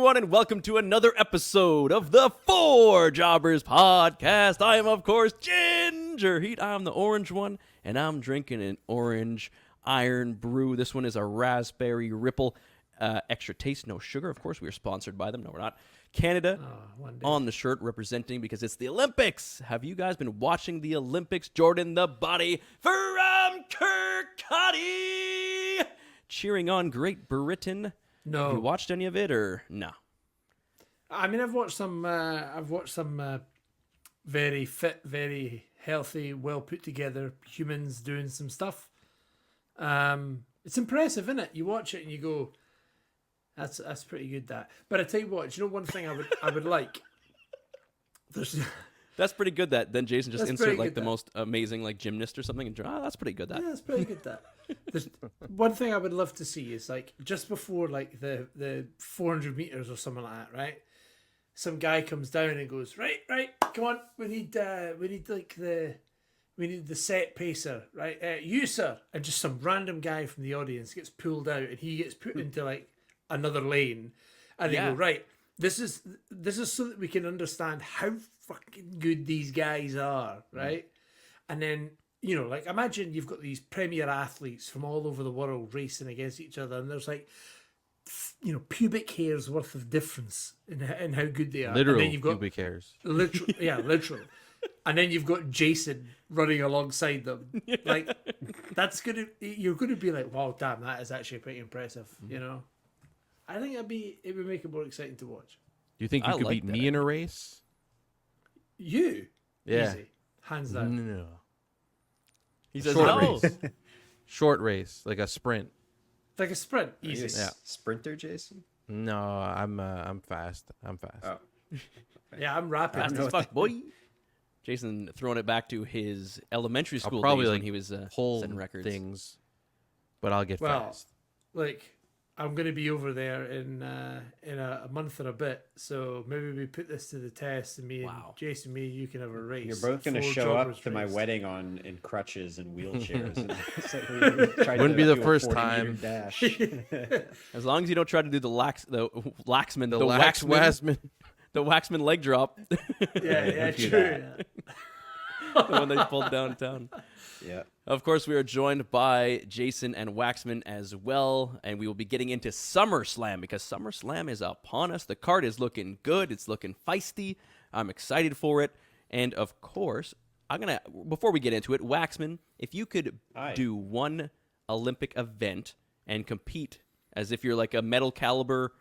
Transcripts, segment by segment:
everyone, and welcome to another episode of the Four Jobbers Podcast. I am, of course, Ginger Heat. I'm the orange one, and I'm drinking an orange iron brew. This one is a raspberry ripple, extra taste, no sugar. Of course, we are sponsored by them. No, we're not. Canada on the shirt representing because it's the Olympics. Have you guys been watching the Olympics? Jordan the Body from Kirkcaldy cheering on Great Britain. No. Have you watched any of it or no? I mean, I've watched some very fit, very healthy, well put together humans doing some stuff. It's impressive, isn't it? You watch it and you go, that's pretty good. That. But I tell you what, you know, one thing I would like. That's pretty good. That then Jason just That's insert like good, the that. most amazing like gymnast or something, and that's pretty good. That. Yeah, that's pretty good. That. There's one thing I would love to see is like just before like the 400 meters or something like that, right? Some guy comes down and goes, right, come on, we need the set pacer, right? You sir, and just some random guy from the audience gets pulled out and he gets put into like another lane, and they go, right, this is so that we can understand how fucking good these guys are, right? And then, you know, like imagine you've got these premier athletes from all over the world racing against each other, and there's like, you know, pubic hairs worth of difference in how good they are. Literal and then you've got, pubic hairs. Literal, yeah, literal. And then you've got Jason running alongside them. Like, you're gonna be like, wow, damn, that is actually pretty impressive. You know, I think it would make it more exciting to watch. Do you think you could like beat that me in a race? You, Yeah. easy, hands down. No. He says Short no. race. Short race, like a sprint. Like a sprint, Are you easy. a Yeah. sprinter, Jason? No, I'm fast. I'm fast. Oh. Yeah, I'm rapid. Fast as fuck, boy. Jason throwing it back to his elementary school I'll probably days like when he was pull setting records. things, but I'll get Well, fast. like, I'm going to be over there in a month or a bit, so maybe we put this to the test, and me and Jason, you can have a race. You're both going to Four show up jobbers to my race. wedding in crutches and wheelchairs. And it's like Wouldn't be the first time. Dash. As long as you don't try to do the Waxman leg drop. Yeah, true. The one they pulled downtown. Yeah. Of course, we are joined by Jason and Waxman as well, and we will be getting into SummerSlam because SummerSlam is upon us. The card is looking good. It's looking feisty. I'm excited for it. And of course, before we get into it, Waxman, if you could do one Olympic event and compete as if you're like a medal caliber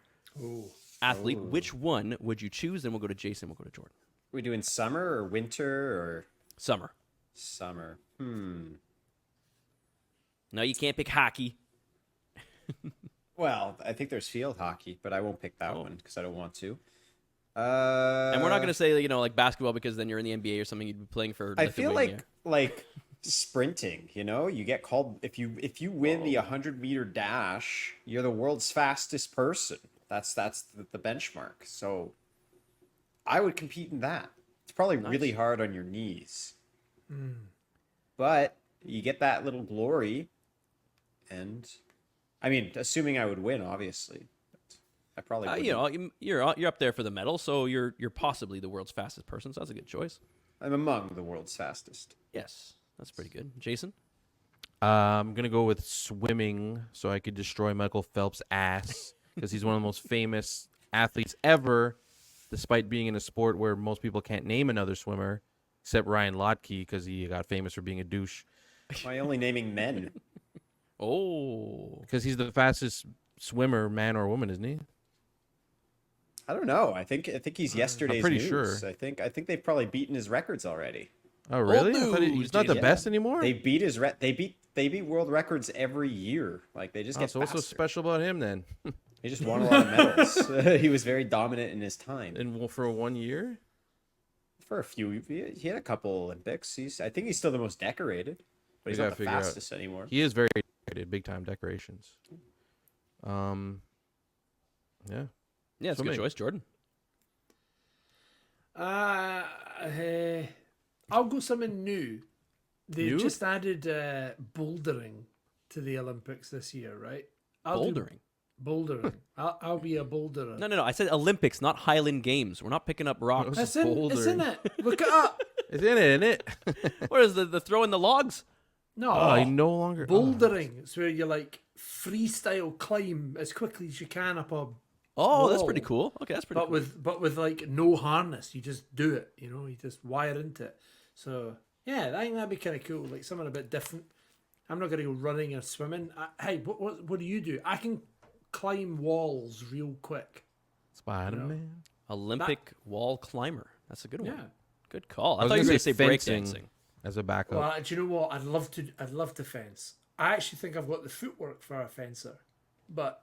athlete, which one would you choose? Then we'll go to Jason, we'll go to Jordan. We doing summer or winter or Summer. summer? No, you can't pick hockey. Well, I think there's field hockey, but I won't pick that one because I don't want to. And we're not going to say, like basketball because then you're in the NBA or something. You'd be playing for. I feel like sprinting. You know, you get called if you win the 100-meter dash, you're the world's fastest person. That's the benchmark. So I would compete in that. It's probably really hard on your knees, but you get that little glory. And I mean, assuming I would win, obviously, I probably wouldn't. you're up there for the medal, so you're possibly the world's fastest person. So that's a good choice. I'm among the world's fastest. Yes, that's pretty good. Jason? I'm gonna go with swimming, so I could destroy Michael Phelps' ass because he's one of the most famous athletes ever, despite being in a sport where most people can't name another swimmer except Ryan Lochte because he got famous for being a douche. Why only naming men? Oh, Because he's the fastest swimmer, man or woman, isn't he? I don't know. I think he's yesterday's pretty news. sure. I think they've probably beaten his records already. Oh, really? I thought news, he's not the Jason. best anymore. They beat his they beat world records every year. Like they just get so what's so faster. special about him then? He just won a lot of medals. He was very dominant in his time. And for 1 year? For a few, he had a couple Olympics. I think he's still the most decorated, but he's We not gotta the figure out. fastest anymore. He is very decorated, big time decorations. Yeah. yeah, it's a good Swimming. choice, Jordan. I'll go something new. They've New? just added bouldering to the Olympics this year, right? Bouldering. Bouldering. I'll be a boulderer. No. I said Olympics, not Highland Games. We're not picking up rocks. It's in it. Look it up. It's in it, isn't it? What is the throwing the logs? No. Oh, I no longer. Bouldering. It's where you like freestyle climb as quickly as you can up a Oh, that's wall. pretty cool. Okay, that's pretty cool. But with like no harness. You just do it. You just wire into it. So yeah, I think that'd be kind of cool. Like something a bit different. I'm not gonna go running or swimming. Hey, what do you do? I can climb walls real quick. Spider-Man. Olympic wall climber. That's a good one. Yeah. Good call. I was thought you were gonna going to say fencing. breakdancing. As a backup. Well, do you know what? I'd love to fence. I actually think I've got the footwork for a fencer, but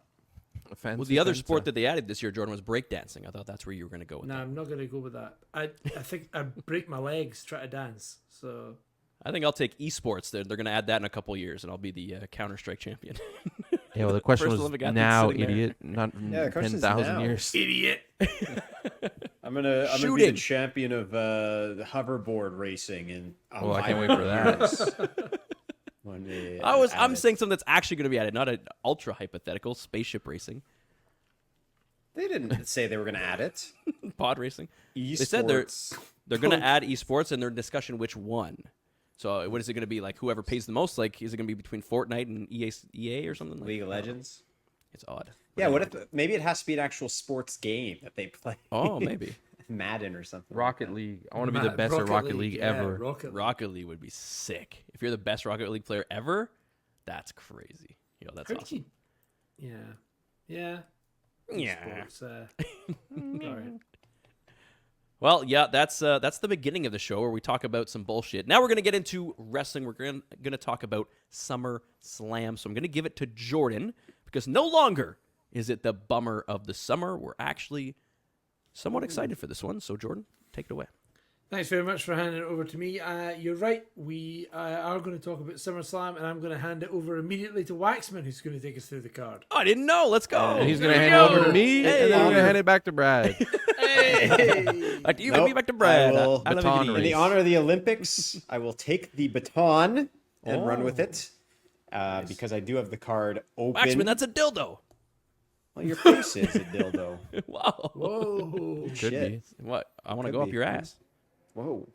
Fancy Well, the other fencer. sport that they added this year, Jordan, was breakdancing. I thought that's where you were going to go with no, that. I'm not going to go with that. I think I'd break my legs trying to dance. So I think I'll take esports. They're going to add that in a couple of years, and I'll be the Counter-Strike champion. Yeah, well, the question First was Olympic athlete now, sitting there. idiot, not Yeah, the in question's 10,000 now. years. idiot. I'm gonna be Shooting. the champion of the hoverboard racing, and Oh, I can't wait for that. I'm saying something that's actually going to be added, not an ultra hypothetical spaceship racing, They didn't say they were gonna add it. pod racing. Esports. They said they're going to add esports, and they're in discussion which one. So what is it going to be like? Whoever pays the most? Like, is it going to be between Fortnite and EA or something? Like League of Legends. It's odd. Yeah, what if maybe it has to be an actual sports game that they play? Oh, maybe. Madden or something. Rocket League. I want to be the best at Rocket League yeah, ever. Rocket League would be sick. If you're the best Rocket League player ever, that's crazy. That's How did awesome. Yeah. Yeah. Sports, all right. Well, yeah, that's the beginning of the show where we talk about some bullshit. Now we're going to get into wrestling. We're going to talk about SummerSlam. So I'm going to give it to Jordan because no longer is it the bummer of the summer. We're actually somewhat excited for this one. So Jordan, take it away. Thanks very much for handing it over to me. You're right. We are going to talk about SummerSlam, and I'm going to hand it over immediately to Waxman, who's going to take us through the card. I didn't know. Let's go. And he's going to There hand we it over go. to me, Hey. and then we're going to hand it back to Brad. Hey! Back to you. Nope, Me back to Brad. I will- I love Baton you, race. In the honor of the Olympics, I will take the baton and run with Oh. it because I do have the card open. Waxman, that's a dildo. Well, your face is a dildo. Wow. Whoa. Could Shit. be. What? I want to Could go up be. your ass. Whoa.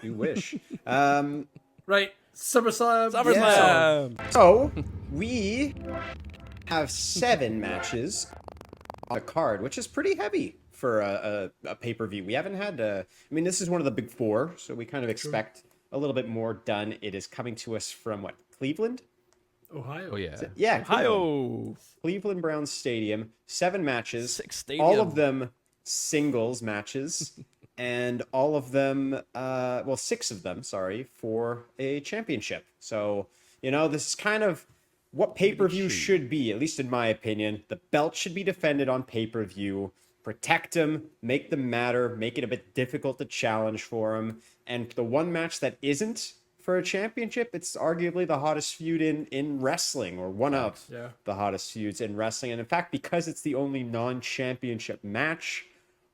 You wish. Right. SummerSlam. SummerSlam. So, we have 7 matches on the card, which is pretty heavy for a pay-per-view. We haven't had this is one of the big 4, so we kind of expect a little bit more done. It is coming to us from, what, Cleveland? Ohio. Oh, yeah. Yeah, Cleveland. Hi-oh. Cleveland Browns Stadium. 7 matches. 6 stadium. All of them singles matches. And all of them, 6 of them, sorry, for a championship. So, this is kind of what pay-per-view should be, at least in my opinion. The belt should be defended on pay-per-view. Protect them, make them matter, make it a bit difficult to challenge for them. And the one match that isn't for a championship, it's arguably the hottest feud in wrestling, or one of Yeah. the hottest feuds in wrestling. And in fact, because it's the only non-championship match,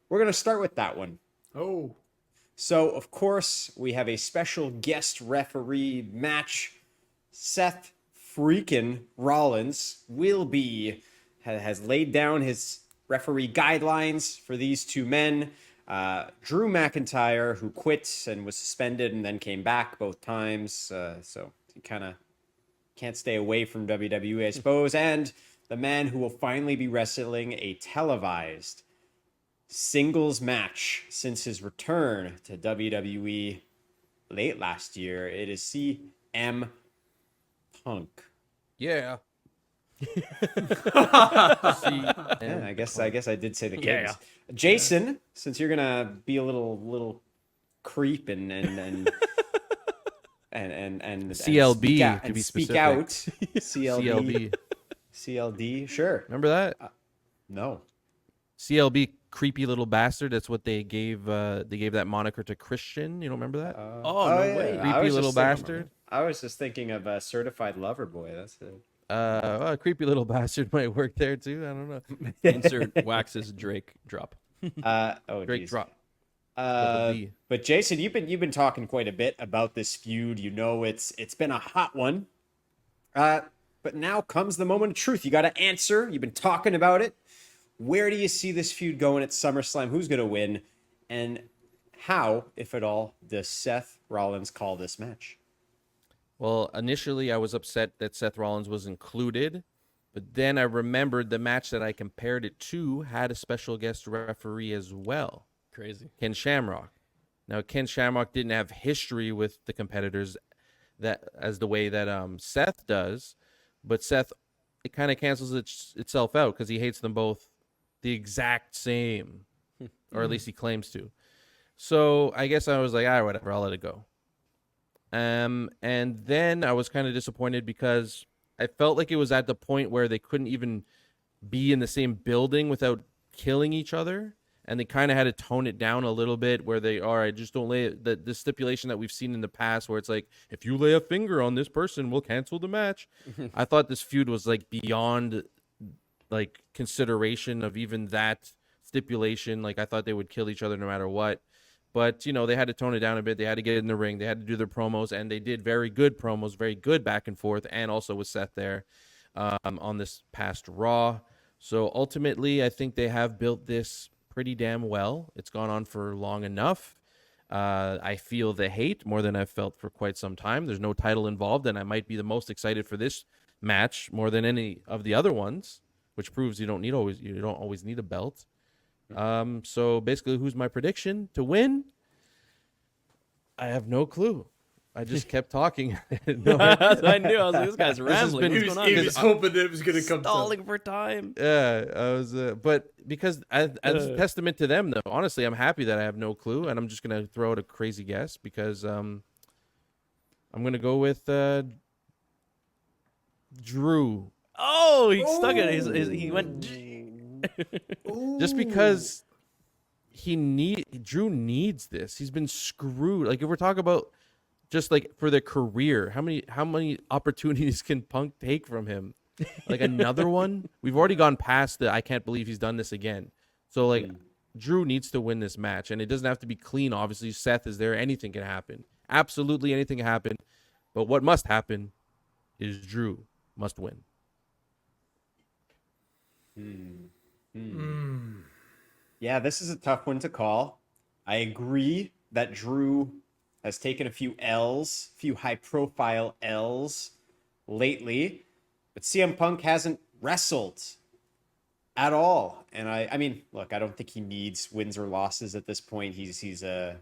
we're going to start with that one. Oh. So, of course, we have a special guest referee match. Seth freaking Rollins has laid down his referee guidelines for these 2 men. Drew McIntyre, who quit and was suspended and then came back both times. So he kind of can't stay away from WWE, I suppose. And the man who will finally be wrestling a televised singles match since his return to WWE late last year. It is CM Punk. Yeah. Yeah, I guess I did say the kids. Yeah. Jason, since you're gonna be a little creep and CLB, to be speak specific. out. CLB. CLB. CLD, sure. Remember that? No. CLB, creepy little bastard. That's what they gave that moniker to Christian. You don't remember that? Oh, no way. I Creepy was little just thinking- bastard. I was just thinking of Certified Lover Boy. That's it. Well, creepy little bastard might work there too. I don't know. Insert Wax's Drake drop. Drake geez. drop. Double D. But Jason, you've been talking quite a bit about this feud. It's been a hot one. But now comes the moment of truth. You got to answer. You've been talking about it. Where do you see this feud going at SummerSlam? Who's going to win? And how, if at all, does Seth Rollins call this match? Well, initially I was upset that Seth Rollins was included, but then I remembered the match that I compared it to had a special guest referee as well, Crazy. Ken Shamrock. Now, Ken Shamrock didn't have history with the competitors that as the way that Seth does, but Seth, it kind of cancels itself out because he hates them both the exact same, or at least he claims to. So I guess I was like, all right, whatever, I'll let it go. And then I was kind of disappointed because I felt like it was at the point where they couldn't even be in the same building without killing each other. And they kind of had to tone it down a little bit where they, all right, just don't lay the stipulation that we've seen in the past where it's like, if you lay a finger on this person, we'll cancel the match. I thought this feud was like beyond like consideration of even that stipulation. Like I thought they would kill each other no matter what. But, you know, they had to tone it down a bit. They had to get in the ring. They had to do their promos, and they did very good promos, very good back and forth, and also with Seth there on this past Raw. So ultimately, I think they have built this pretty damn well. It's gone on for long enough. I feel the hate more than I've felt for quite some time. There's no title involved, and I might be the most excited for this match more than any of the other ones, which proves you don't always need a belt. So basically, who's my prediction to win? I have no clue. I just kept talking. No. I knew. I was like, this guy's rambling. been- What's going on? He was hoping that it was going to come to Stalling for time. Yeah, I was, but because as a testament to them, though, honestly, I'm happy that I have no clue, and I'm just gonna throw out a crazy guess because I'm gonna go with Drew, Oh, he stuck it. He went. just because Drew needs this. He's been screwed. Like if we're talking about just like for their career, how many opportunities can Punk take from him? Like another one? We've already gone past the I can't believe he's done this again. So like Drew needs to win this match, and it doesn't have to be clean. Obviously, Seth is there. Anything can happen. Absolutely anything can happen. But what must happen is Drew must win. Yeah, this is a tough one to call. I agree that Drew has taken a few L's, a few high-profile L's lately, but CM Punk hasn't wrestled at all. And I mean, look, I don't think he needs wins or losses at this point. He's a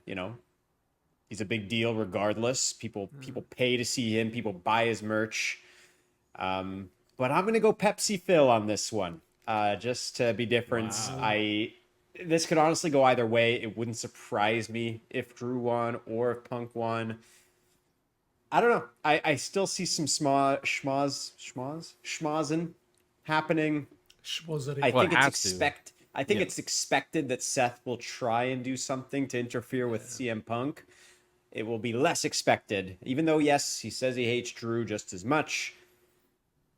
big deal regardless. People pay to see him. People buy his merch. But I'm gonna go Pepsi Phil on this one, just to be different. Wow. This could honestly go either way. It wouldn't surprise me if Drew won or if Punk won. I don't know. I still see some schmozzing happening. Schmozzery. I think it it's has to. it's expected that Seth will try and do something to interfere with CM Punk. It will be less expected, even though yes, he says he hates Drew just as much.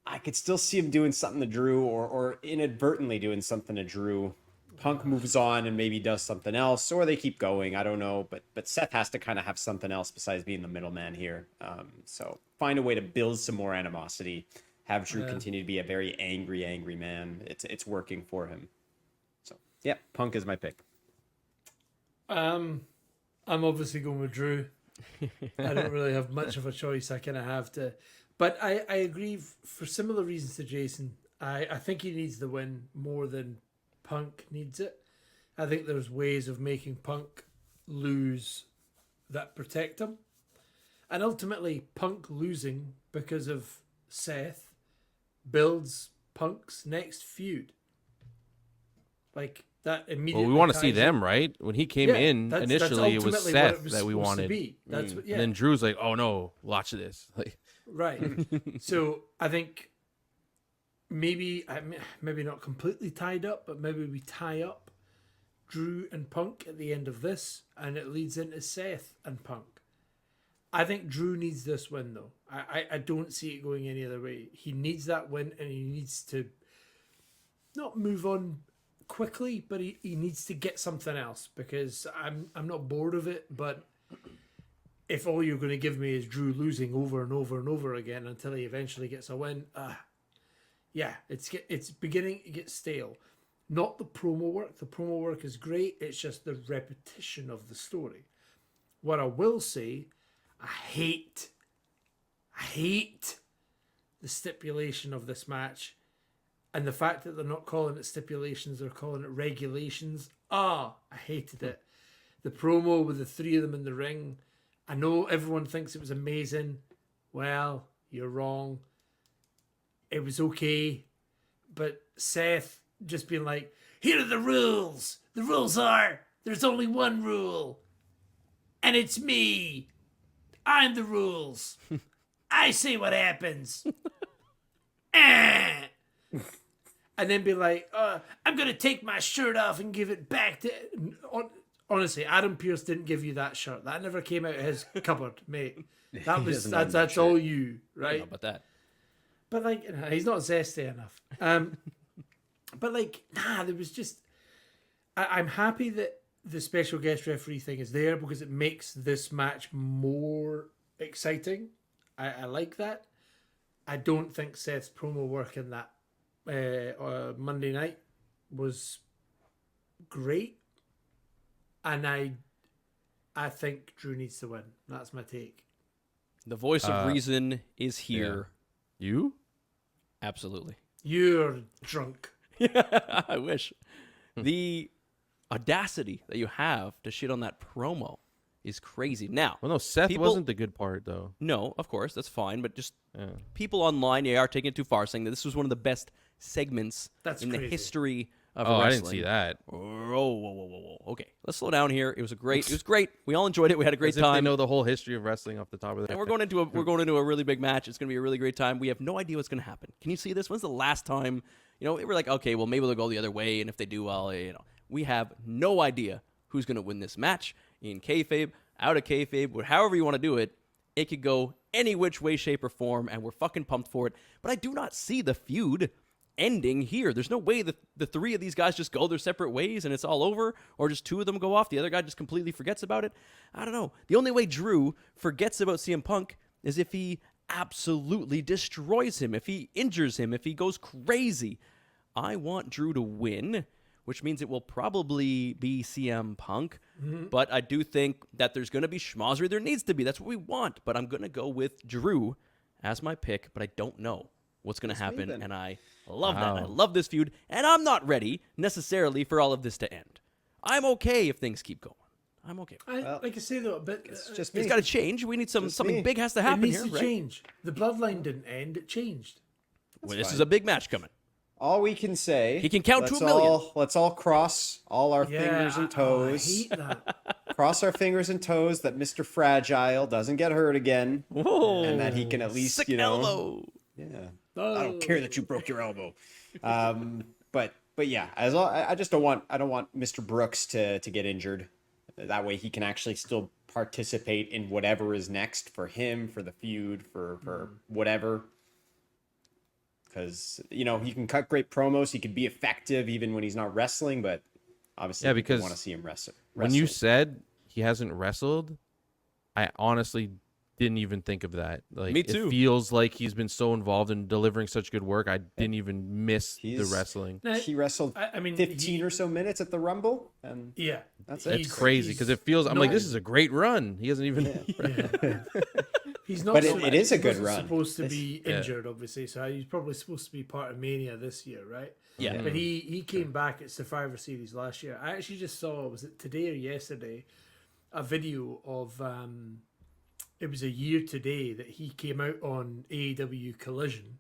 I could still see him doing something to Drew, or inadvertently doing something to Drew. Punk moves on and maybe does something else, or they keep going. I don't know, but Seth has to kind of have something else besides being the middleman here. So find a way to build some more animosity. Have Drew continue to be a very angry man. It's working for him. So yeah, Punk is my pick. I'm obviously going with Drew. I don't really have much of a choice. I kind of have to. But I agree for similar reasons to Jason. I think he needs the win more than Punk needs it. I think there's ways of making Punk lose that protect him. And ultimately, Punk losing because of Seth builds Punk's next feud. Like that immediately. Well, we want to see ties them, in. right? When he came in that's initially, it was ultimately Seth what it was that we supposed to wanted. be. That's what, yeah. And then Drew's like, "Oh no, watch this!" Like, Right. So I think maybe not completely tied up, but maybe we tie up Drew and Punk at the end of this, and it leads into Seth and Punk. I think Drew needs this win, though. I don't see it going any other way. He needs that win, and he needs to not move on quickly, but he needs to get something else, because I'm not bored of it, but if all you're going to give me is Drew losing over and over and over again until he eventually gets a win, yeah, it's beginning to get stale. Not the promo work. The promo work is great. It's just the repetition of the story. What I will say, I hate the stipulation of this match and the fact that they're not calling it stipulations, they're calling it regulations. I hated it. The promo with the three of them in the ring. I know everyone thinks it was amazing. Well, you're wrong. It was okay. But Seth just being like, here are the rules. The rules are, there's only one rule. And it's me. I'm the rules. I say what happens. And then be like, I'm going to take my shirt off and give it back to... Honestly, Adam Pearce didn't give you that shirt. That never came out of his cupboard, mate. That's all you, I right? don't know about that. But like, he's not zesty enough. But like, there was just... I'm happy that the special guest referee thing is there because it makes this match more exciting. I like that. I don't think Seth's promo work in that Monday night was great. And I think Drew needs to win. That's my take. The voice of reason is here. You? Absolutely. You're drunk. I wish. The audacity that you have to shit on that promo is crazy. Now, Well, no, Seth people- wasn't the good part, though. no, of course, that's fine, but just Yeah. people online are taking it too far, saying that this was one of the best segments That's in the crazy. history of Oh, wrestling. I didn't see that. Whoa. Okay, let's slow down here. It was great. It was great. We all enjoyed it. We had a great As if they time. know the whole history of wrestling off the top of their And we're going into a really big match. It's going to be a really great time. We have no idea what's going to happen. Can you see this? When's the last time? We're like, okay, well, maybe they'll go the other way, and if they do, well, we have no idea who's going to win this match in kayfabe, out of kayfabe, however you want to do it. It could go any which way, shape, or form, and we're fucking pumped for it. But I do not see the feud ending here. There's no way that the three of these guys just go their separate ways and it's all over, or just two of them go off. The other guy just completely forgets about it. I don't know. The only way Drew forgets about CM Punk is if he absolutely destroys him, if he injures him, if he goes crazy. I want Drew to win, which means it will probably be CM Punk. But I do think that there's going to be schmozzery. There needs to be. That's what we want. But I'm going to go with Drew as my pick, but I don't know what's going to happen, then. and I love that. I Wow. love this feud, and I'm not ready necessarily for all of this to end. I'm okay if things keep going. I'm okay. Like I say though, but It's just It's me. got to change. We need something me. big has to it happen needs here, to right? change. The bloodline didn't end; it changed. Well, this fine. is a big match coming. All we can say. He can count to let's 1 million. Let's all cross all our fingers and I toes. hate that. Cross our fingers and toes that Mr. Fragile doesn't get hurt again, Whoa! and that he can at least, Sick you know. elbow. Yeah. Oh. I don't care that you broke your elbow. But yeah, I just don't want Mr. Brooks to get injured. That way he can actually still participate in whatever is next for him, for the feud, for whatever. Because he can cut great promos, he could be effective even when he's not wrestling, but obviously Yeah, people because want to see him wrestle. When you said he hasn't wrestled, I honestly didn't even think of that. Like, Me too. It feels like he's been so involved in delivering such good work. I didn't even miss the He's- wrestling. Now, he wrestled I mean, 15 or so minutes at the Rumble, and Yeah, That's That's He's- crazy because it feels. I'm no- like, this is a great run. He hasn't even. he's not. But so it is a he good wasn't run. Supposed to This- be injured, obviously. So he's probably supposed to be part of Mania this year, right? Yeah. But he came back at Survivor Series last year. I actually just saw, was it today or yesterday, a video of it was a year today that he came out on AEW Collision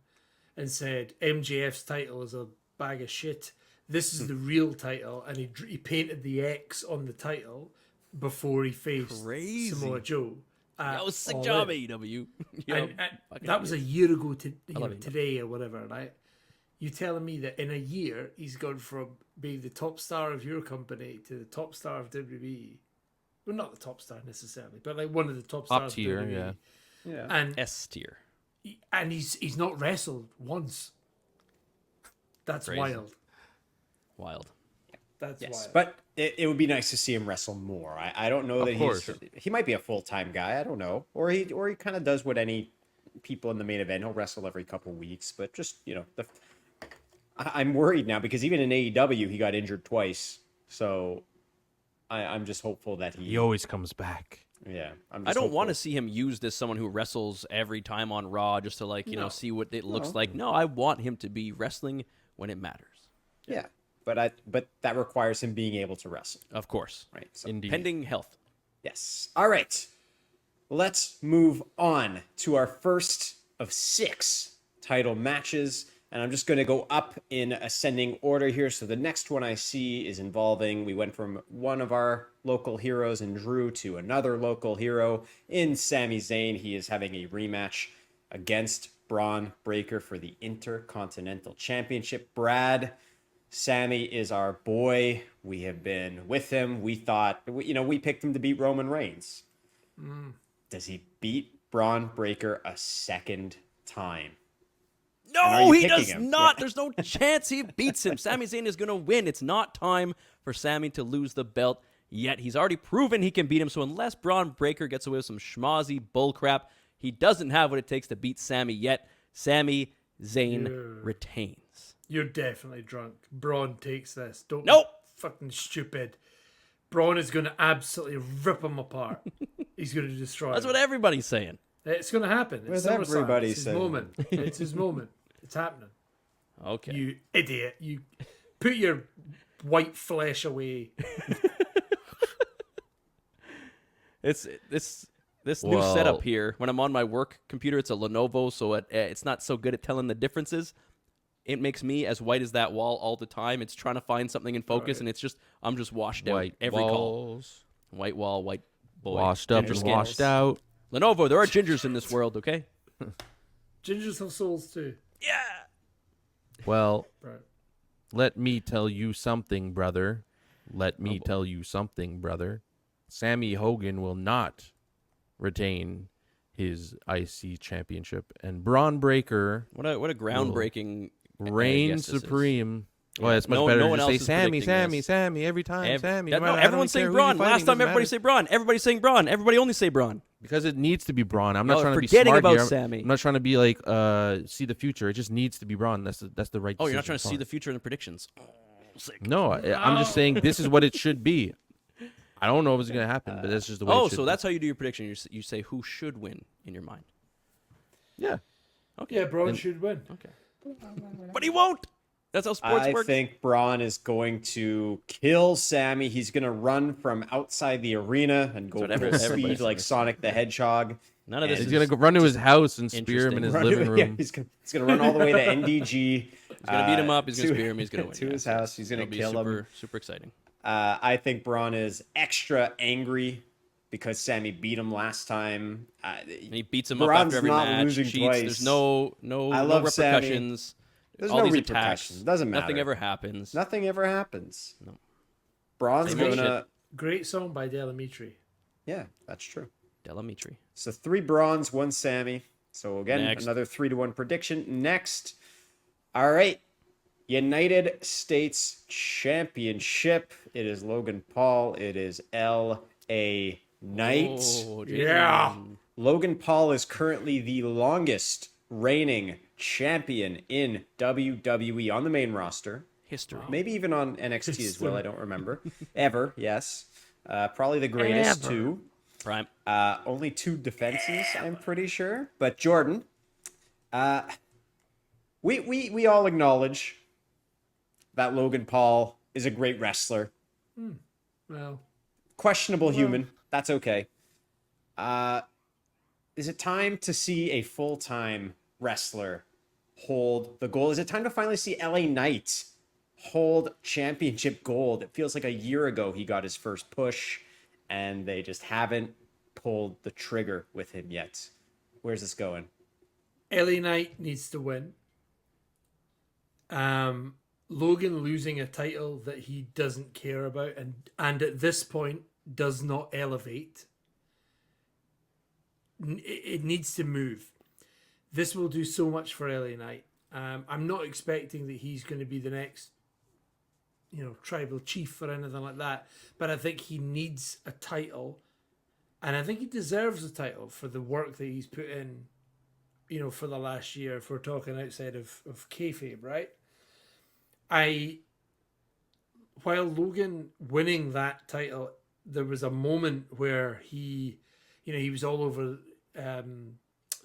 and said MJF's title is a bag of shit. This is the real title, and he painted the X on the title before he faced Crazy. Samoa Joe. That was sick All job, In. AEW. And fucking that was a year ago love it. today or whatever, right? You telling me that in a year he's gone from being the top star of your company to the top star of WWE? Well, not the top star necessarily, but like one of the top Top stars tier, of WWE. yeah. And S tier. he's not wrestled once. That's Crazy. wild. Wild. That's Yes, why. but it would be nice to see him wrestle more. I don't know that course. he might be a full-time guy. I don't know, or he kind of does what any people in the main event. He'll wrestle every couple weeks, but just I'm worried now because even in AEW he got injured twice. So I'm just hopeful that He always comes back. yeah. I'm I just don't want to hopeful. see him used as someone who wrestles every time on Raw just to No. see what it looks No. like. No, I want him to be wrestling when it matters. Yeah, but that requires him being able to wrestle, Of course. right? So Indeed. Pending health. yes. All right. Let's move on to our first of 6 title matches. And I'm just going to go up in ascending order here. So the next one I see is involving, we went from one of our local heroes in Drew to another local hero in Sami Zayn. He is having a rematch against Braun Breaker for the Intercontinental Championship. Brad, Sammy is our boy. We have been with him. We thought, we picked him to beat Roman Reigns. Does he beat Braun Breaker a second time? are No, you he picking does him? not. Yeah. There's no chance he beats him. Sami Zayn is going to win. It's not time for Sami to lose the belt yet. He's already proven he can beat him. So unless Braun Breaker gets away with some schmozzy bullcrap, he doesn't have what it takes to beat Sami yet. Sami Zayn retains. You're definitely drunk. Braun takes this. Don't Nope. be fucking stupid. Braun is going to absolutely rip him apart. He's going to destroy That's him. what everybody's saying. It's going to happen. It's What's SummerSlam. everybody It's his saying? moment. It's his moment. It's happening. Okay. You idiot. You put your white flesh away. It's this new Well- setup here. When I'm on my work computer, it's a Lenovo, so it's not so good at telling the differences. It makes me as white as that wall all the time. It's trying to find something in focus, and I'm just washed out White every call. walls, White wall, white boy, washed up ginger and skin. washed out. Lenovo, there are gingers in this world, okay? Gingers have souls too. Yeah. Well, Right. let me tell you something, brother. Let me tell you something, brother. Sammy Hogan will not retain his IC championship, and Braun Breaker What a groundbreaking reign guess this is. supreme. Well, it's much No- better no to one just else say is Sammy, predicting Sammy, this. Sammy every time. Sammy. No, matter- I don't everyone's care saying who you're Braun. fighting, Last time doesn't everybody matter. say Braun. Everybody saying Braun. Everybody only say Braun. Because it needs to be Braun. I'm not Y'all are trying to be forgetting smart about here. I'm- Sammy. I'm not trying to be like see the future. It just needs to be Braun. That's the right. Oh, you're not decision. trying to see Fine. the future in the predictions. Oh, sick. No, I'm just saying this is what it should be. I don't know if it's gonna happen, but that's just the way. Oh, it should so be. that's how you do your prediction. You say who should win in your mind. yeah. Yeah, Braun should win. Okay. But he won't. That's how sports I works. think Braun is going to kill Sammy. He's going to run from outside the arena and go what full everybody's speed like saying. Sonic the Hedgehog. None of this He's is gonna go run to his house and spear him in his interesting. living room. Yeah, he's gonna run all the way to NDG. He's gonna beat him up. He's gonna spear him. He's gonna win. to his Yes, yes. house. He's gonna It'll be kill super, him. Super exciting. I think Braun is extra angry because Sammy beat him last time. And he beats him up Braun's after every not match. losing Cheats. twice. There's no I love Sammy. repercussions. There's All no these repercussions. attacks. Doesn't Nothing matter. ever happens. Nothing ever happens. No. Braun's Same old gonna. Great song by Delamitri. Yeah, that's true. Delamitri. So 3 Brauns, 1 Sammy. So again, Next. another 3-1 prediction. Next, all right, United States Championship. It is Logan Paul. It is L.A. Knight. Oh, Jason. Yeah. Logan Paul is currently the longest reigning champion in WWE on the main roster. History. Maybe even on NXT as well. I don't remember. Ever, yes. Probably the greatest too. Prime. Only 2 defenses, I'm pretty sure. But Jordan, we all acknowledge that Logan Paul is a great wrestler. Well, Questionable human. That's okay. Is it time to see a full-time wrestler hold the gold? Is it time to finally see LA Knight hold championship gold? It feels like a year ago he got his first push, and they just haven't pulled the trigger with him yet. Where's this going? LA Knight needs to win. Logan losing a title that he doesn't care about and at this point does not elevate. It needs to move. This will do so much for LA Knight. I'm not expecting that he's going to be the next, tribal chief or anything like that. But I think he needs a title, and I think he deserves a title for the work that he's put in, for the last year. If we're talking outside of kayfabe, right? While Logan winning that title, there was a moment where he was all over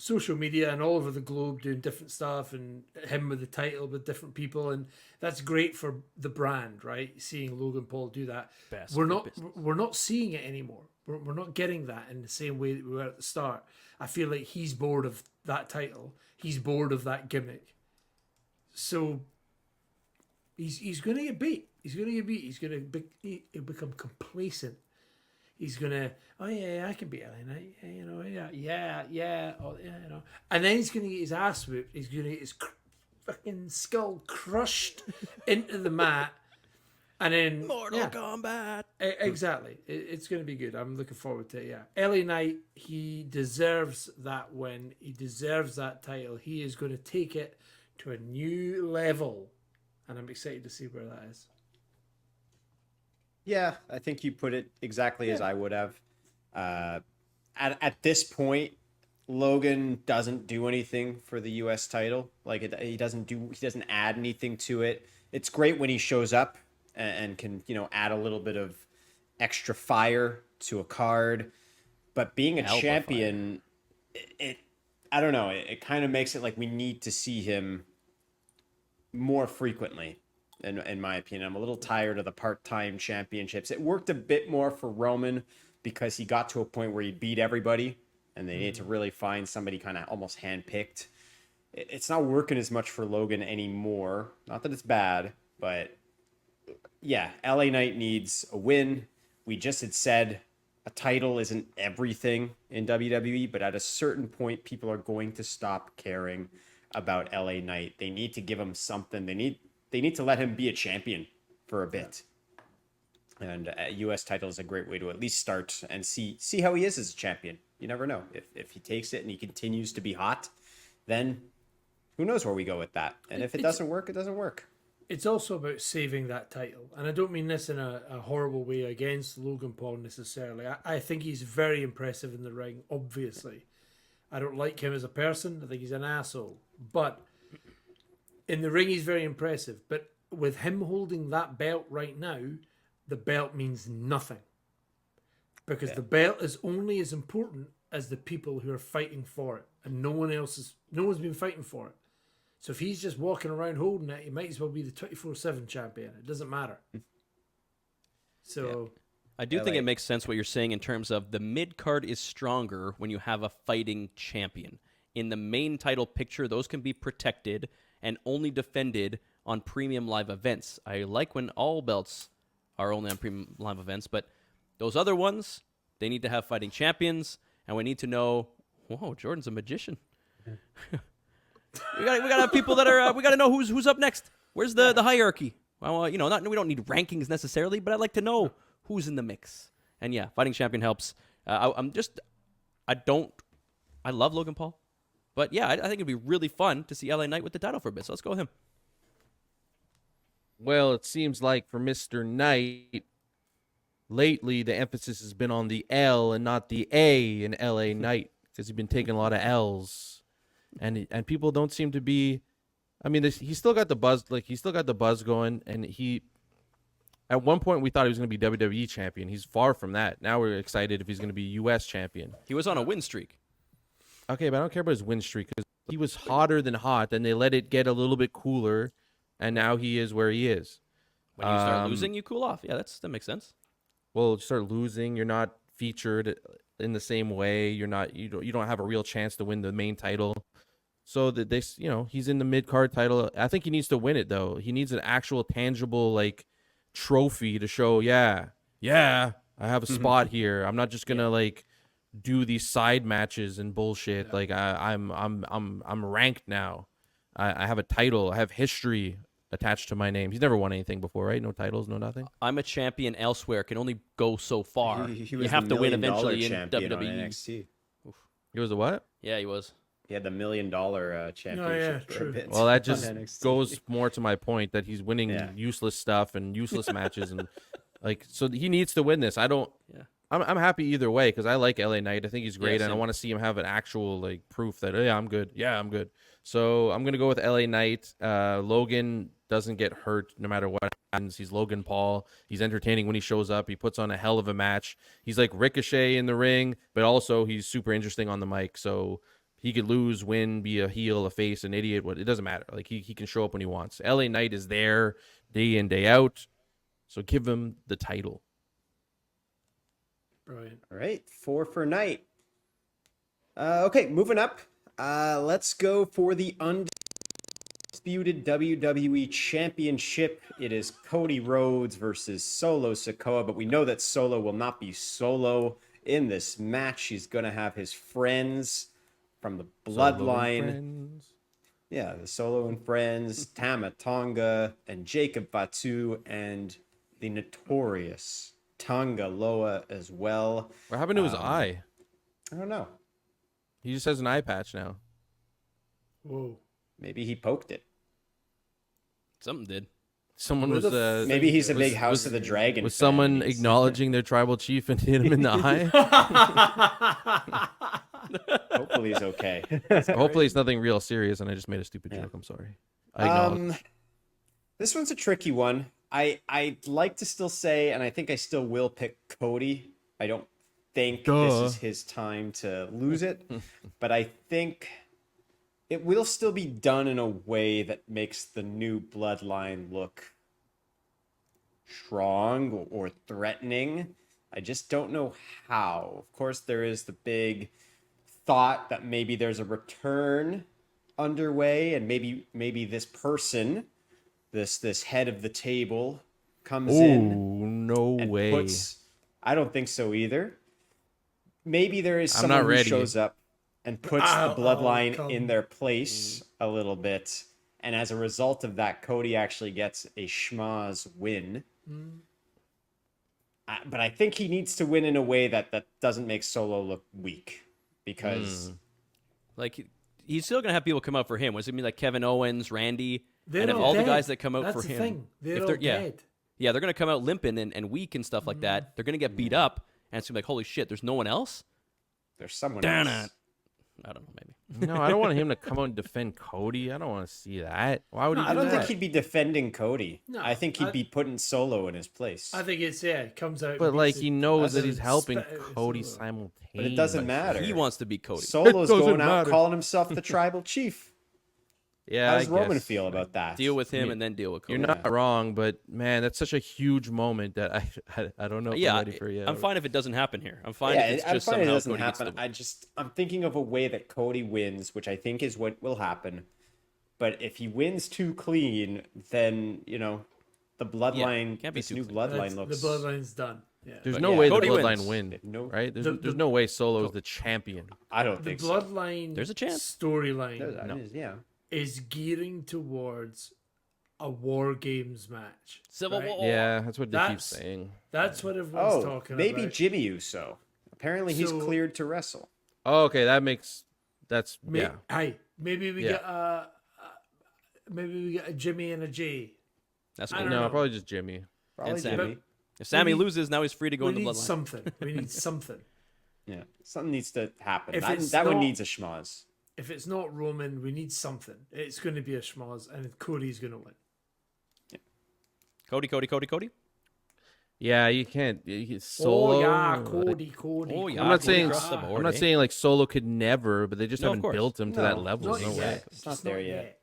social media and all over the globe doing different stuff, and him with the title with different people, and that's great for the brand, right? Seeing Logan Paul do that. We're not seeing it anymore. We're not getting that in the same way that we were at the start. I feel like he's bored of that title. He's bored of that gimmick. So he's going to get beat. He's going to get beat. He's going to become complacent. He's gonna, oh yeah, I can beat LA Knight, yeah, and then he's gonna get his ass whipped. He's gonna get his fucking skull crushed into the mat, and then Mortal Kombat. Exactly, it's gonna be good. I'm looking forward to it. Yeah, LA Knight, he deserves that win. He deserves that title. He is going to take it to a new level, and I'm excited to see where that is. Yeah, I think you put it exactly as I would have. At this point, Logan doesn't do anything for the U.S. title. Like he doesn't add anything to it. It's great when he shows up and can add a little bit of extra fire to a card. But being a champion, I don't know. It kind of makes it like we need to see him more frequently. In my opinion, I'm a little tired of the part-time championships. It worked a bit more for Roman because he got to a point where he beat everybody, and they need to really find somebody kind of almost handpicked. It's not working as much for Logan anymore. Not that it's bad, but yeah, LA Knight needs a win. We just had said a title isn't everything in WWE, but at a certain point, people are going to stop caring about LA Knight. They need to give him something. They need to let him be a champion for a bit. And a U.S. title is a great way to at least start and see how he is as a champion. You never know. If he takes it and he continues to be hot, then who knows where we go with that. And if it doesn't work, it doesn't work. It's also about saving that title. And I don't mean this in a horrible way against Logan Paul necessarily. I think he's very impressive in the ring, obviously. I don't like him as a person. I think he's an asshole. But in the ring, he's very impressive. But with him holding that belt right now, the belt means nothing. Because the belt is only as important as the people who are fighting for it. And no one's been fighting for it. So if he's just walking around holding it, he might as well be the 24/7 champion. It doesn't matter. So I do think it makes sense what you're saying in terms of the mid-card is stronger when you have a fighting champion. In the main title picture, those can be protected and only defended on premium live events. I like when all belts are only on premium live events, but those other ones, they need to have fighting champions, and we need to know, whoa, Jordan's a magician. we gotta have people that are, we gotta know who's up next. Where's the hierarchy? Well, we don't need rankings necessarily, but I'd like to know who's in the mix. And yeah, fighting champion helps. I love Logan Paul. But yeah, I think it'd be really fun to see LA Knight with the title for a bit. So let's go with him. Well, it seems like for Mr. Knight, lately the emphasis has been on the L and not the A in LA Knight because he's been taking a lot of L's, and people don't seem to be. I mean, he's still got the buzz. Like he's still got the buzz going, and at one point we thought he was going to be WWE champion. He's far from that. Now we're excited if he's going to be US champion. He was on a win streak. Okay, but I don't care about his win streak because he was hotter than hot. Then they let it get a little bit cooler, and now he is where he is. When you start losing, you cool off. Yeah, that makes sense. Well, you start losing, you're not featured in the same way. You don't have a real chance to win the main title. So that he's in the mid card title. I think he needs to win it though. He needs an actual tangible like trophy to show. Yeah, I have a spot here. I'm not just gonna like do these side matches and bullshit. Yeah. Like I'm ranked now. I have a title. I have history attached to my name. He's never won anything before, right? No titles, no nothing. I'm a champion elsewhere. Can only go so far. You have to win eventually in WWE. NXT. He was a what? Yeah, he was. He had the $1 million championship. for a true. bit Well, that on just NXT. goes more to my point that he's winning Yeah. useless stuff and useless matches, and like, so he needs to win this. I don't. Yeah. I'm happy either way because I like LA Knight. I think he's great, and I same. want to see him have an actual like proof that yeah, I'm good. Yeah, I'm good. So I'm gonna go with LA Knight. Logan doesn't get hurt no matter what happens. He's Logan Paul. He's entertaining when he shows up. He puts on a hell of a match. He's like Ricochet in the ring, but also he's super interesting on the mic. So he could lose, win, be a heel, a face, an idiot. What, it doesn't matter. Like he can show up when he wants. LA Knight is there day in, day out. So give him the title. Brilliant. All right, 4 for Knight. Okay, moving up. Let's go for the undisputed WWE Championship. It is Cody Rhodes versus Solo Sikoa, but we know that Solo will not be solo in this match. He's going to have his friends from the bloodline. Yeah, the Solo and friends, Tama Tonga and Jacob Fatu, and the notorious Tonga Loa as well. What happened to his eye? I don't know. He just has an eye patch now. Whoa. Maybe he poked it. Something did. Someone Where was the Maybe he's a was- big House was- of the Dragon. was fan someone and he's- acknowledging their tribal chief and hit him in the eye? Hopefully he's okay. Hopefully it's nothing real serious and I just made a stupid joke. I'm sorry. I acknowledge. This one's a tricky one. I'd like to still say, and I think I still will pick Cody. I don't think this is his time to lose it, but I think it will still be done in a way that makes the new bloodline look strong or threatening. I just don't know how. Of course, there is the big thought that maybe there's a return underway, and maybe this person, this head of the table, comes in. No And way. puts, I don't think so either. Maybe there is I'm someone not who ready. shows up and puts the bloodline come. in their place a little bit, and as a result of that, Cody actually gets a schmaz win. But I think he needs to win in a way that doesn't make Solo look weak, because Like he's still gonna have people come out for him. Was it gonna be like Kevin Owens, Randy, They're and if all all the dead. guys that come out That's for the him, thing. They're if all dead. yeah, they're gonna come out limping and weak and stuff like that. They're gonna get beat up, and it's gonna be like, holy shit, there's no one else. there's someone Darn else. it. I don't know, maybe. No, I don't want him to come out and defend Cody. I don't want to see that. Why would he No, do I don't that? think he'd be defending Cody. No, I think he'd be putting Solo in his place. I think it's it comes out. But and like beats he it. knows that That's he's a helping spit out Cody Solo. simultaneously. But it doesn't matter. He wants to be Cody. Solo's It doesn't going out matter. calling himself the tribal chief. Yeah, How I does Roman guess. feel about that? Deal with him and then deal with Cody. You're not wrong, but man, that's such a huge moment that I don't know if Yeah, I'm ready for it yet. I'm fine if it doesn't happen here. I'm fine Yeah, if it's I'm just fine it somehow doesn't Cody gets happen. the- I'm thinking of a way that Cody wins, which I think is what will happen. But if he wins too clean, then the bloodline, can't be this too new clean. bloodline The looks. bloodline's done. Yeah. There's But no yeah, way Cody the bloodline wins. win, No, right? There's, The- there's no way Solo is the champion. I don't The think so. bloodline. There's a chance. Storyline Yeah. is gearing towards a War Games match. Civil right? War. Yeah, that's what they keep That's- saying. That's what everyone's Oh, talking maybe about. Jimmy Uso. Apparently, he's So- cleared to wrestle. Oh, okay, that's yeah. Hey, maybe we Yeah. get a Jimmy and a J. That's I cool. don't No, know. probably just Jimmy. Probably And Sammy. Jimmy. If Sammy need- loses, now he's free to go We in the need bloodline. something. We need something. Yeah, something needs to happen. If That, it's that one not- needs a schmoz. If it's not Roman, we need something. It's going to be a schmoz, and Cody's going to win. Cody. Yeah, you can't. Solo. Oh yeah, like, Cody. Oh, yeah, I'm not Cody saying across the board, I'm not eh? saying like Solo could never, but they just No, of haven't course. built him to No, that level. Not No way. yet. It's not Just there yet.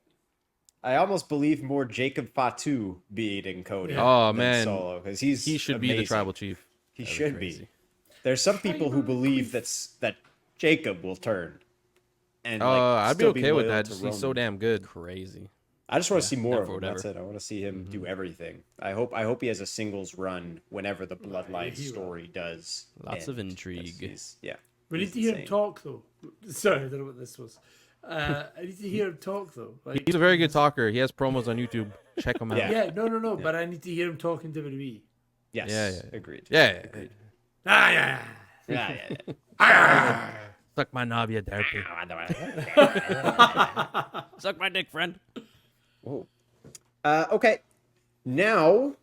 I almost believe more Jacob Fatu beating Cody. Yeah. Oh than man, Solo, because he should be the amazing. tribal chief. He That'd be should crazy. be. There's some people who believe that Jacob will turn. And I'd be still okay with loyal that. to Just he's so Roman. damn good. Crazy. I just want to see more down of for him. That's whatever. it. I want to see him do everything. I hope he has a singles run whenever the Bloodline he will. story does. Lots of end, intrigue. 'cause he's- Yeah. We need he's to hear him insane. talk, though. Sorry, I don't know what this was. I need to hear him talk, though. Like, He's a very good talker. He has promos on YouTube. Check him out. Yeah. yeah, no, but I need to hear him talk in WWE. Yes. Yeah. Agreed. Yeah. Agreed. Ah, yeah. Yeah. Ah, Suck my knob, you dirty. Suck my dick, friend. Whoa. Okay. Now,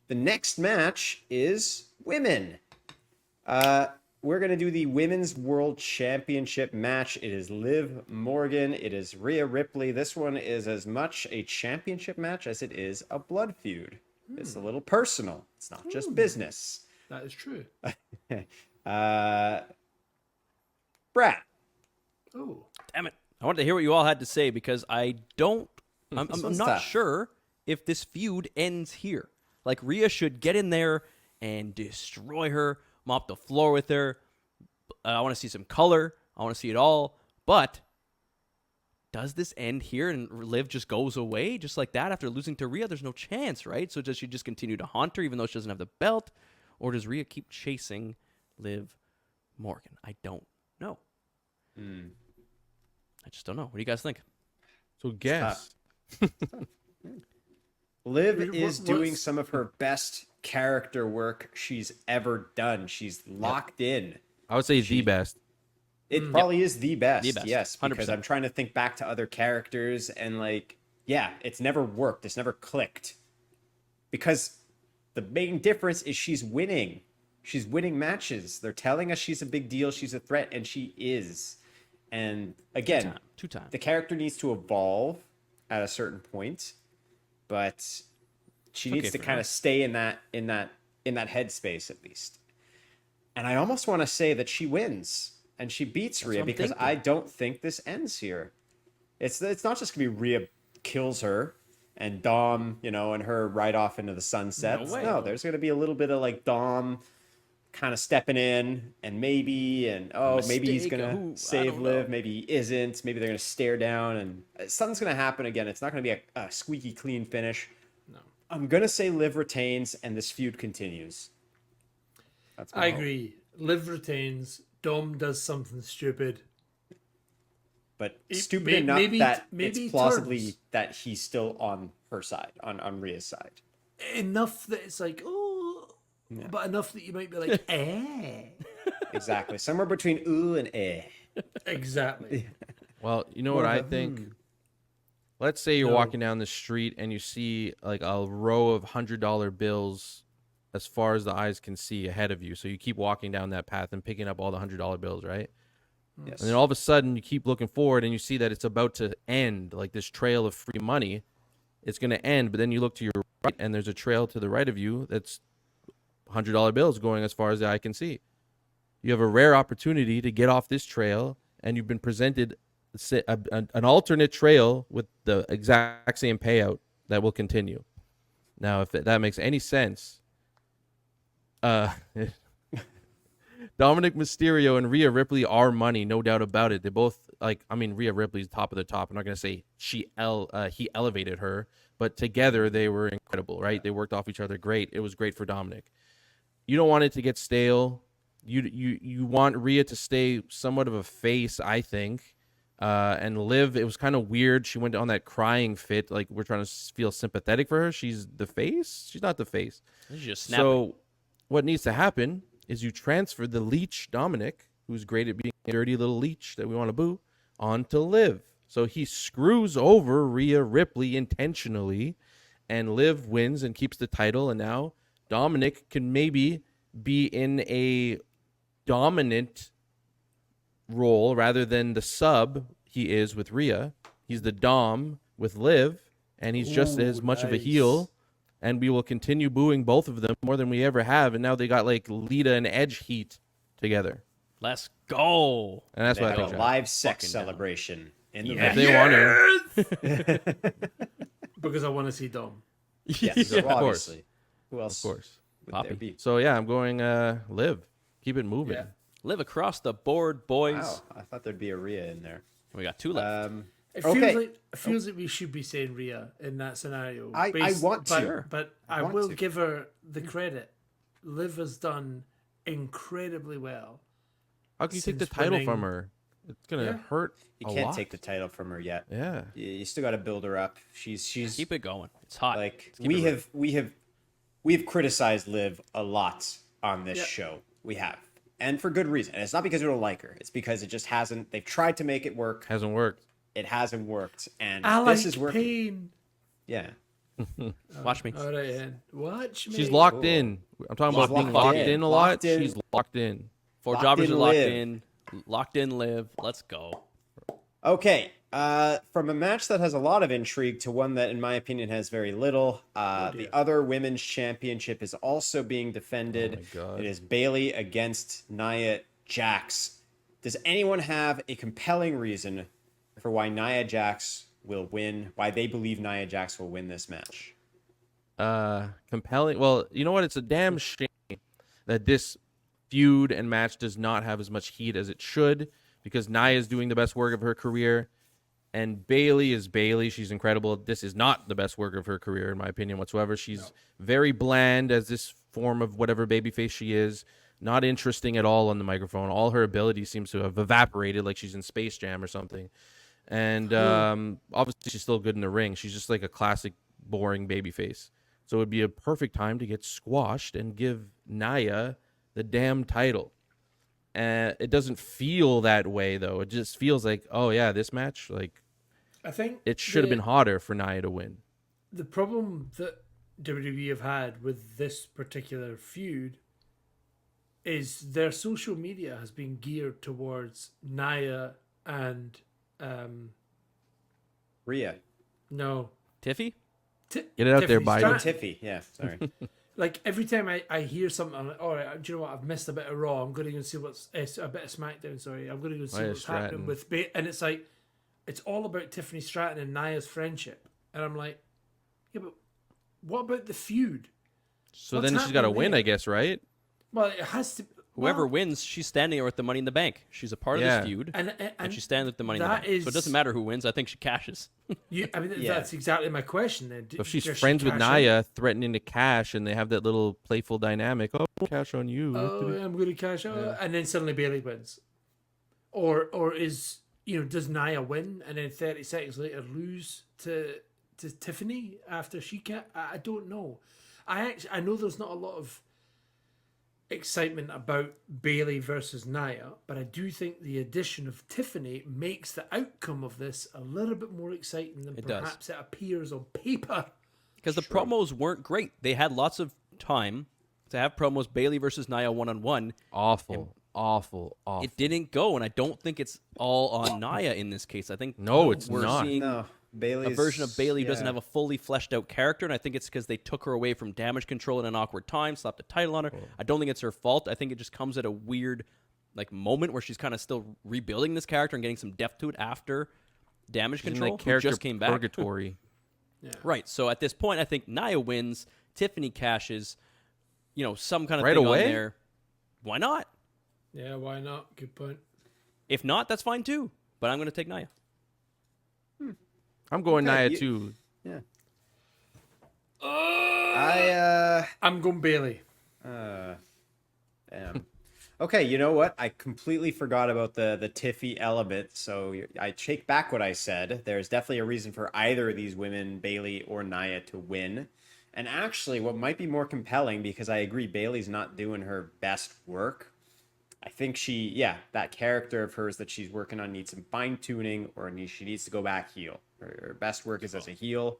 the next match is women. We're going to do the Women's World Championship match. It is Liv Morgan. It is Rhea Ripley. This one is as much a championship match as it is a blood feud. It's a little personal. It's not just business. That is true. Brad. Oh. Damn it. I wanted to hear what you all had to say because I'm one's not tough. sure if this feud ends here. Like, Rhea should get in there and destroy her, mop the floor with her. I want to see some color. I want to see it all. But does this end here and Liv just goes away just like that after losing to Rhea? There's no chance, right? So does she just continue to haunt her even though she doesn't have the belt? Or does Rhea keep chasing Liv Morgan? I don't know. I just don't know. What do you guys think? So guess. Liv What- is what's- doing some of her best character work she's ever done. She's locked in. I would say the best. It probably is the best. The best, Yes, because 100%. I'm trying to think back to other characters and like, yeah, it's never worked. It's never clicked. Because the main difference is she's winning. She's winning matches. They're telling us she's a big deal, she's a threat, and she is. And again, Two times. the character needs to evolve at a certain point, but she needs okay to for kind now. of stay in that headspace at least. And I almost want to say that she wins and she beats Rhea what I'm because thinking. I don't think this ends here. It's not just gonna be Rhea kills her and Dom, and her right off into the sunset. No way. No, there's gonna be a little bit of like Dom kind of stepping in and maybe maybe he's Mistake, gonna who? I save don't Liv, know. maybe he isn't, maybe they're gonna stare down and something's gonna happen again. It's not gonna be a squeaky clean finish. No. I'm gonna say Liv retains and this feud continues. That's my I hope. agree. Liv retains. Dom does something stupid. But It- stupid may- enough maybe- that maybe it's he plausibly turns. that he's still on her side, on Rhea's side. Enough that it's like, oh, but enough that you might be like, eh. Exactly. Somewhere between ooh and eh. Exactly. Well, you know what I think? Let's say you're No. walking down the street and you see like a row of $100 bills as far as the eyes can see ahead of you. So you keep walking down that path and picking up all the $100 bills, right? Yes. And then all of a sudden you keep looking forward and you see that it's about to end, like this trail of free money. It's going to end, but then you look to your right and there's a trail to the right of you that's $100 bills going as far as the eye can see. You have a rare opportunity to get off this trail and you've been presented an alternate trail with the exact same payout that will continue. Now, if that makes any sense, Dominic Mysterio and Rhea Ripley are money, no doubt about it. They both Rhea Ripley's top of the top. I'm not gonna say he elevated her, but together they were incredible, right? They worked off each other great. It was great for Dominic. You don't want it to get stale. You want Rhea to stay somewhat of a face, I think. And Liv, it was kind of weird. She went on that crying fit. Like, we're trying to feel sympathetic for her. She's the face. She's not the face. She's just snapping. So what needs to happen is you transfer the leech Dominic, who's great at being a dirty little leech that we want to boo, onto Liv. So he screws over Rhea Ripley intentionally, and Liv wins and keeps the title. And now Dominic can maybe be in a dominant role rather than the sub he is with Rhea. He's the dom with Liv, and he's just as much of a nice. heel. And we will continue booing both of them more than we ever have. And now they got like Lita and Edge heat together, Let's go. and that's They what I have think. a John. live sex Fucking down. celebration in the If venue. they want to, Because I want to see Dom. Yes, Of well, course. obviously. Who else of course. would Poppy. there be? So yeah, I'm going Liv. Keep it moving. Yeah. Live across the board, boys. Wow, I thought there'd be a Rhea in there. We got two left. It Okay. feels like we should be saying Rhea in that scenario. I want but, to. but I I want will to. give her the credit. Liv has done incredibly well. How can you take the Since title winning- from her? It's gonna Yeah. hurt. You a can't lot. take the title from her yet. Yeah. You still got to build her up. She's Keep it going. It's hot. like Let's keep it we've criticized Liv a lot on this Yeah. show. We have. and for good reason. And it's not because we don't like her. It's because it just hasn't. They've tried to make it work. Hasn't worked. It hasn't worked, and I this like is working. pain. Yeah. Watch me. All right, then. Watch me. She's locked in. I'm talking about being locked in a lot. Locked in. She's locked in. Four Locked jobbers in, are locked live. in. Locked in, live. Let's go. Okay. From a match that has a lot of intrigue to one that, in my opinion, has very little. The other women's championship is also being defended. Oh my God. It is Bailey against Nia Jax. Does anyone have a compelling reason for why Nia Jax will win? Why they believe Nia Jax will win this match? Compelling. Well, you know what? It's a damn shame that this feud and match does not have as much heat as it should, because Nia is doing the best work of her career, and Bailey is Bailey. She's incredible. This is not the best work of her career, in my opinion, whatsoever. She's very bland as this form of whatever babyface she is. Not interesting at all on the microphone. All her ability seems to have evaporated, like she's in Space Jam or something. And obviously, she's still good in the ring. She's just like a classic, boring babyface. So it would be a perfect time to get squashed and give Nia the damn title. It doesn't feel that way, though. It just feels like, oh, yeah, this match, like, I think it should have been hotter for Nia to win. the problem that WWE have had with this particular feud is their social media has been geared towards Nia and Rhea. no Tiffy? Get it out there, Tiffany Biden. Stratton. Tiffy. Yeah, sorry. Like every time I hear something, I'm like, all right, do you know what? I've missed a bit of Raw. I'm going to go and see what's a bit of SmackDown. Sorry, I'm going to go see Nia what's Stratton. happening with and it's like it's all about Tiffany Stratton and Nia's friendship, and I'm like, yeah, but what about the feud? So What's then she's got to happening win, there? I guess, right? Well, it has to. Whoever well, wins, she's standing there with the Money in the Bank. She's a part of Yeah. this feud, and and she stands with the Money in the that Bank. So it is- doesn't matter who wins. I think she cashes. I mean, Yeah. that's exactly my question. Then, So if she's Does she friends with cash in? Nia, threatening to cash, and they have that little playful dynamic. Oh, cash on you. Oh, I'm going to cash out, and then suddenly Bailey wins, or is does Nia win and then 30 seconds later lose to Tiffany after she can't? I don't know. I know there's not a lot of excitement about Bailey versus Nia, but I do think the addition of Tiffany makes the outcome of this a little bit more exciting than It does. perhaps it appears on paper. Because the promos weren't great. They had lots of time to have promos Bailey versus Nia one-on-one. Awful. It didn't go, and I don't think it's all on Nia in this case. I think No, it's we're not. seeing No, Bailey's a version of Bailey who doesn't yeah. have a fully fleshed out character, and I think it's because they took her away from Damage Control in an awkward time, slapped a title on her. I don't think it's her fault. I think it just comes at a weird moment where she's kind of still rebuilding this character and getting some depth to it after Damage She's in, Control, like, who character just came back. purgatory. Right. So at this point, I think Nia wins. Tiffany cashes. Some kind of Right thing away? on there. Why not? Yeah, why not? Good point. If not, that's fine too. But I'm going to take Nia. I'm going Okay, Nia, too. Yeah. I'm going Bailey. Damn. Okay, you know what? I completely forgot about the Tiffy element, so I take back what I said. There's definitely a reason for either of these women, Bailey or Nia, to win. And actually, what might be more compelling, because I agree Bailey's not doing her best work, I think that character of hers that she's working on needs some fine-tuning, or she needs to go back heel. Her best work is as a heel.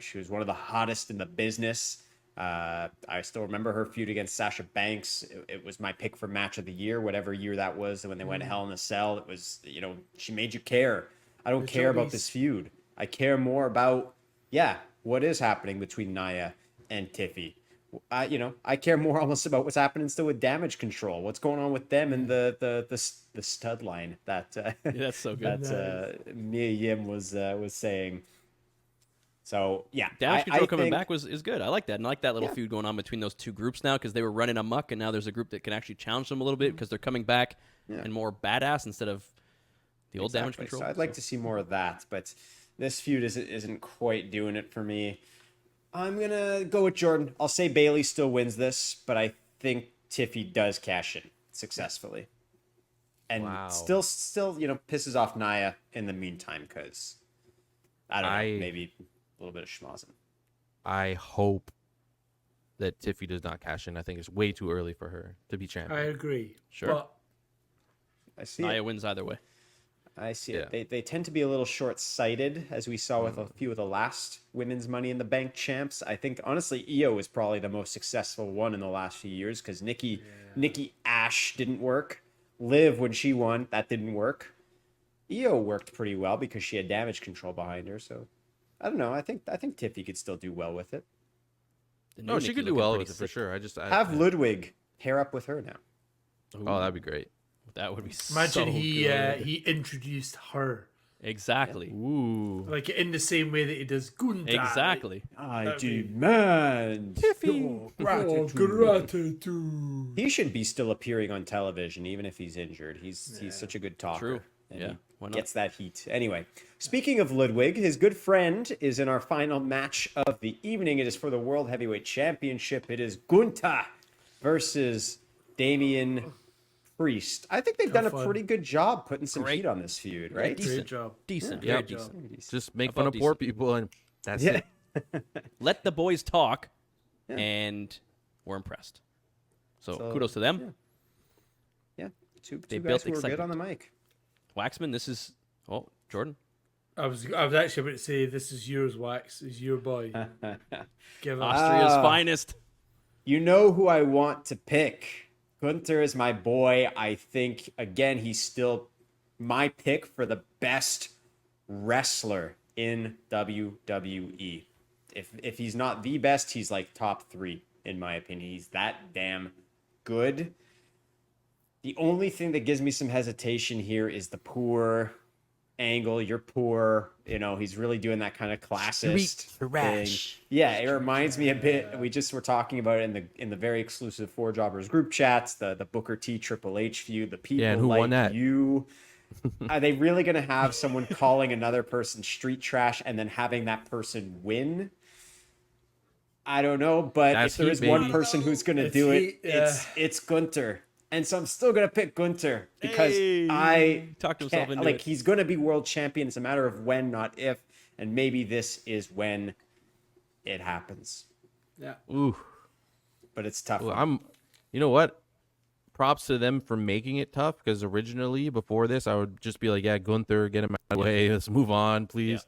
She was one of the hottest in the business. I still remember her feud against Sasha Banks. It was my pick for match of the year, whatever year that was. And when they went Hell in a Cell, it was, she made you care. I don't care about this feud. I care more about, what is happening between Nia and Tiffy. I care more almost about what's happening still with Damage Control. What's going on with them and the stud line that That's so good. that Mia Yim was saying. So yeah, Damage Control I coming think, back is good. I like that. And I like that little feud going on between those two groups now because they were running amok, and now there's a group that can actually challenge them a little bit because they're coming back and more badass instead of the old Damage Control. So I'd like to see more of that, but this feud isn't quite doing it for me. I'm gonna go with Jordan. I'll say Bailey still wins this, but I think Tiffy does cash in successfully, and Wow. still pisses off Nia in the meantime because I don't know, maybe a little bit of schmozzing. I hope that Tiffy does not cash in. I think it's way too early for her to be I champion. agree. Sure. But I see Nia it. wins either way. I see Yeah. it. They tend to be a little short-sighted, as we saw with a few of the last women's Money in the Bank champs. I think honestly, Io is probably the most successful one in the last few years because Nikki Ash didn't work. Liv, when she won, that didn't work. Io worked pretty well because she had damage control behind her. So I don't know. I think Tiffy could still do well with it. The No, new she Nikki could do looking well pretty with it for sick. sure. Have Ludwig pair up with her now. Oh, that'd be great. That would be imagine so he good. he introduced her Exactly. Ooh. like in the same way that he does Gunther. Exactly. I That'd be- demand Oh, gratitude. He should be still appearing on television, even if he's injured. He's such a good talker. True. And Yeah, he why not? gets that heat. Anyway, speaking of Ludwig, his good friend is in our final match of the evening. It is for the World Heavyweight Championship. It is Gunther versus Damian Priest. I think they've done a fun. pretty good job putting some Great. heat on this feud, right? decent. Great job. Decent. Yeah. Very Good job. decent. Just make Above fun of poor decent. people, and that's Yeah. it. Let the boys talk, Yeah. and we're impressed. So, So, kudos to them. Yeah, two They guys built who were good on excitement. the mic. Waxman, this is Jordan. I was actually about to say this is yours, Wax. Is your boy. Give us. Austria's Ah. finest. You know who I want to pick. Gunther is my boy. I think, again, he's still my pick for the best wrestler in WWE. If he's not the best, he's like top 3, in my opinion. He's that damn good. The only thing that gives me some hesitation here is the poor angle. You're poor. You know, he's really doing that kind of classist thing. Yeah, it reminds me a bit. We just were talking about it in the very exclusive Four Jobbers group chats, the Booker T Triple H feud, the people and who like won that? you. Are they really going to have someone calling another person street trash and then having that person win? I don't know, but That's if there heat, is one baby. person who's going to It's do it, heat, yeah. it's Gunther. And so I'm still going to pick Gunther because Hey, I talked himself can't- into like it. he's going to be world champion. It's a matter of when, not if. And maybe this is when it happens. Yeah. Ooh. But it's tough. Well, you know what? Props to them for making it tough because originally, before this, I would just be like, yeah, Gunther, get him out of the way. Let's move on, please.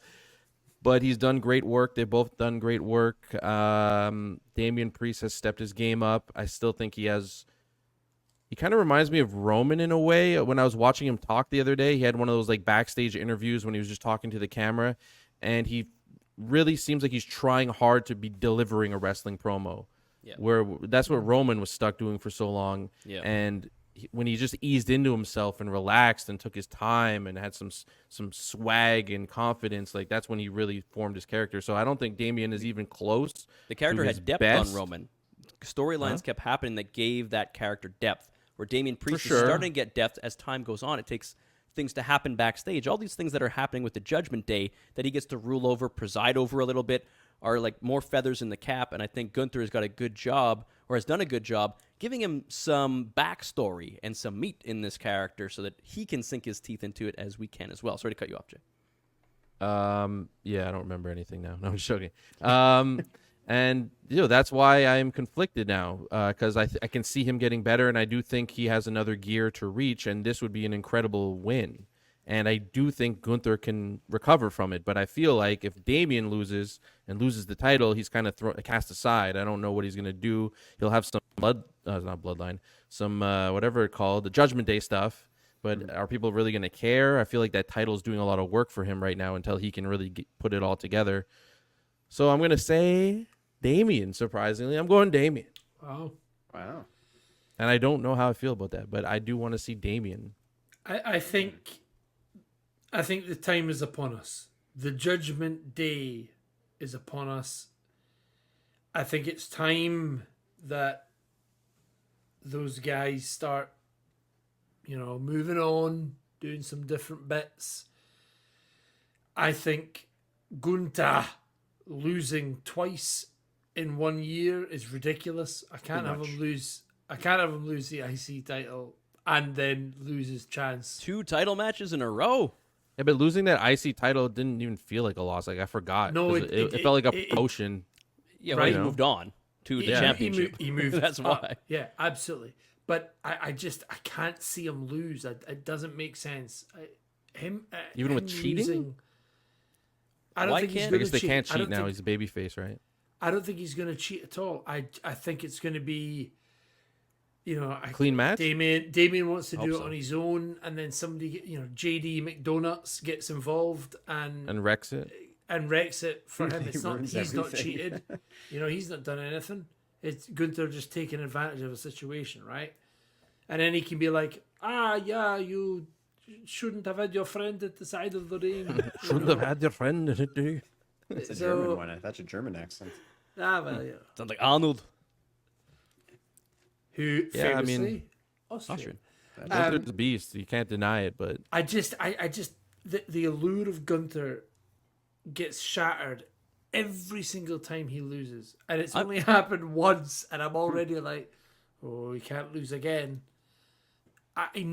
But he's done great work. They've both done great work. Damian Priest has stepped his game up. I still think he kind of reminds me of Roman in a way. When I was watching him talk the other day, he had one of those like backstage interviews when he was just talking to the camera, and he really seems like he's trying hard to be delivering a wrestling promo. Yeah. Where that's what Roman was stuck doing for so long. Yeah. And when he just eased into himself and relaxed and took his time and had some swag and confidence, like that's when he really formed his character. So I don't think Damian is even close. The character his had depth best. on Roman. Storylines kept happening that gave that character depth. Where Damian Priest sure. is starting to get depth as time goes on. It takes things to happen backstage. All these things that are happening with the Judgment Day that he gets to rule over, preside over a little bit, are like more feathers in the cap. And I think Gunther has got a good job, or has done a good job, giving him some backstory and some meat in this character so that he can sink his teeth into it as we can as well. Sorry to cut you off, Jay. Yeah, I don't remember anything now. No, I'm just joking. And that's why I'm conflicted now because I can see him getting better, and I do think he has another gear to reach, and this would be an incredible win. And I do think Gunther can recover from it, but I feel like if Damian loses the title, he's kind of cast aside. I don't know what he's gonna do. He'll have some not bloodline, some whatever it's called, the Judgment Day stuff. But are people really gonna care? I feel like that title is doing a lot of work for him right now until he can really put it all together. So I'm gonna say Damian. Surprisingly, I'm going Damian, Wow. Wow. and I don't know how I feel about that, but I do want to see Damian. I think the time is upon us. The Judgment Day is upon us. I think it's time that those guys start, moving on, doing some different bits. I think Gunther losing twice in 1 year is ridiculous. I can't have him lose the IC title and then lose his chance. 2 title matches in a row. Yeah, but losing that IC title didn't even feel like a loss. Like I forgot. No, 'Cause it it felt like a promotion. Yeah, Right. well, he moved on to the Yeah. championship. He moved. That's up. why. Yeah, absolutely. But I can't see him lose. It doesn't make sense. Even with him cheating? losing, I don't Why think he's can't- I going guess to they cheat. can't I cheat don't now. think- He's a babyface, right? I don't think he's going to cheat at all. I think it's going to be, Clean match? Damien wants to Hope do it so. on his own, and then somebody, JD McDonuts gets involved And wrecks it. and wrecks it for him. He It's not ruins he's not everything. cheated. He's not done anything. It's Gunther just taking advantage of a situation, right? And then he can be like, yeah, you shouldn't have had your friend at the side of the ring. Shouldn't have had your friend in it, dude. It's a So- German one. That's a German accent. Well, yeah. Sounds like Arnold. Who Yeah, I famously mean- Austrian. Gunther's a beast. You can't deny it, but I just the allure of Gunther gets shattered every single time he loses, and it's only happened once, and I'm already like, oh, he can't lose again. He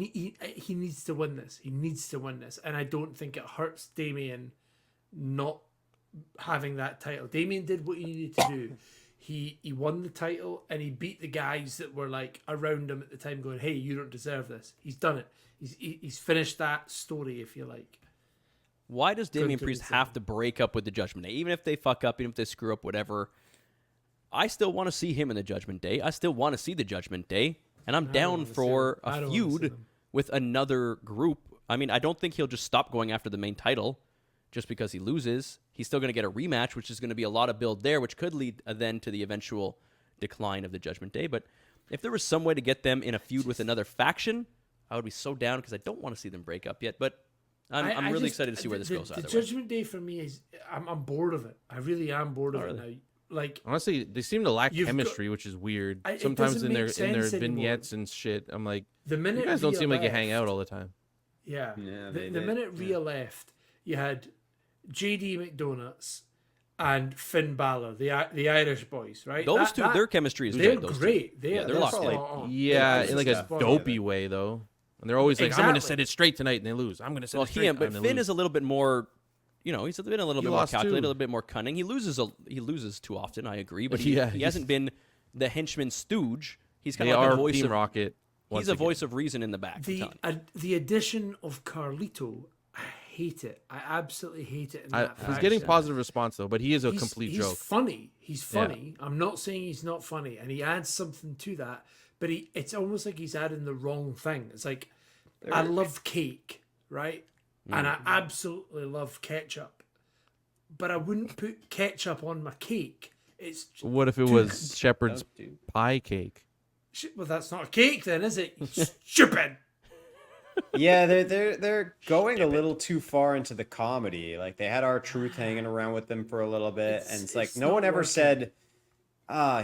needs to win this. He needs to win this, and I don't think it hurts Damien not having that title. Damien did what he needed to do. He won the title, and he beat the guys that were like around him at the time, going, "Hey, you don't deserve this." He's done it. He's finished that story, if you like. Why does Damian Gunther Priest is have to break up with the Judgment Day? Even if they fuck up, even if they screw up, whatever. I still want to see him in the Judgment Day. I still want to see the Judgment Day. And I'm down wanna see for them. I a don't wanna see feud them. with another group. I mean, I don't think he'll just stop going after the main title just because he loses. He's still going to get a rematch, which is going to be a lot of build there, which could lead then to the eventual decline of the Judgment Day. But if there was some way to get them in a feud with another faction, I would be so down because I don't want to see them break up yet. But I'm really excited to see where this goes. The Either way. Judgment Day for me is I'm bored of it. I really am bored of it now. Like honestly, they seem to lack You've got- chemistry, which is weird. It Sometimes doesn't in their make in their sense anymore. vignettes and shit, I'm like, the minute you guys don't Rhea seem like you left- hang out all the time. Yeah. Yeah, The minute Rhea left, you had JD McDonuts and Finn Balor, the Irish boys, right? Those two, their chemistry is they're good. Those great. they're They're locked in. spot on. Yeah, They're in like a spot on. dopey way though. And they're always like, I'm gonna Exactly. set it straight tonight, and they lose. I'm gonna set Well, it straight. but and they Finn lose. is a little bit more, he's been a little He bit more lost calculated, too. a little bit more cunning. He loses too often. I agree, but Yeah, he he's- hasn't been the henchman stooge. He's kind They of like are a voice Team of Rocket. he's a voice of reason in the back. I'm The telling you. the addition of Carlito, I hate it. I absolutely hate it. In that He's getting faction. positive response though, but he is a He's- complete he's joke. funny. He's funny. I'm not saying he's not funny, and he adds something to that. But it's almost like he's adding the wrong thing. It's like I love cake, right? And I absolutely love ketchup, but I wouldn't put ketchup on my cake. It's What if it was Shepherd's pie cake? well, that's not a cake, then, is it? You stupid. Yeah, they're going a little too far into the comedy. Like they had R-Truth hanging around with them for a little bit, and it's like it's no not one ever working. said,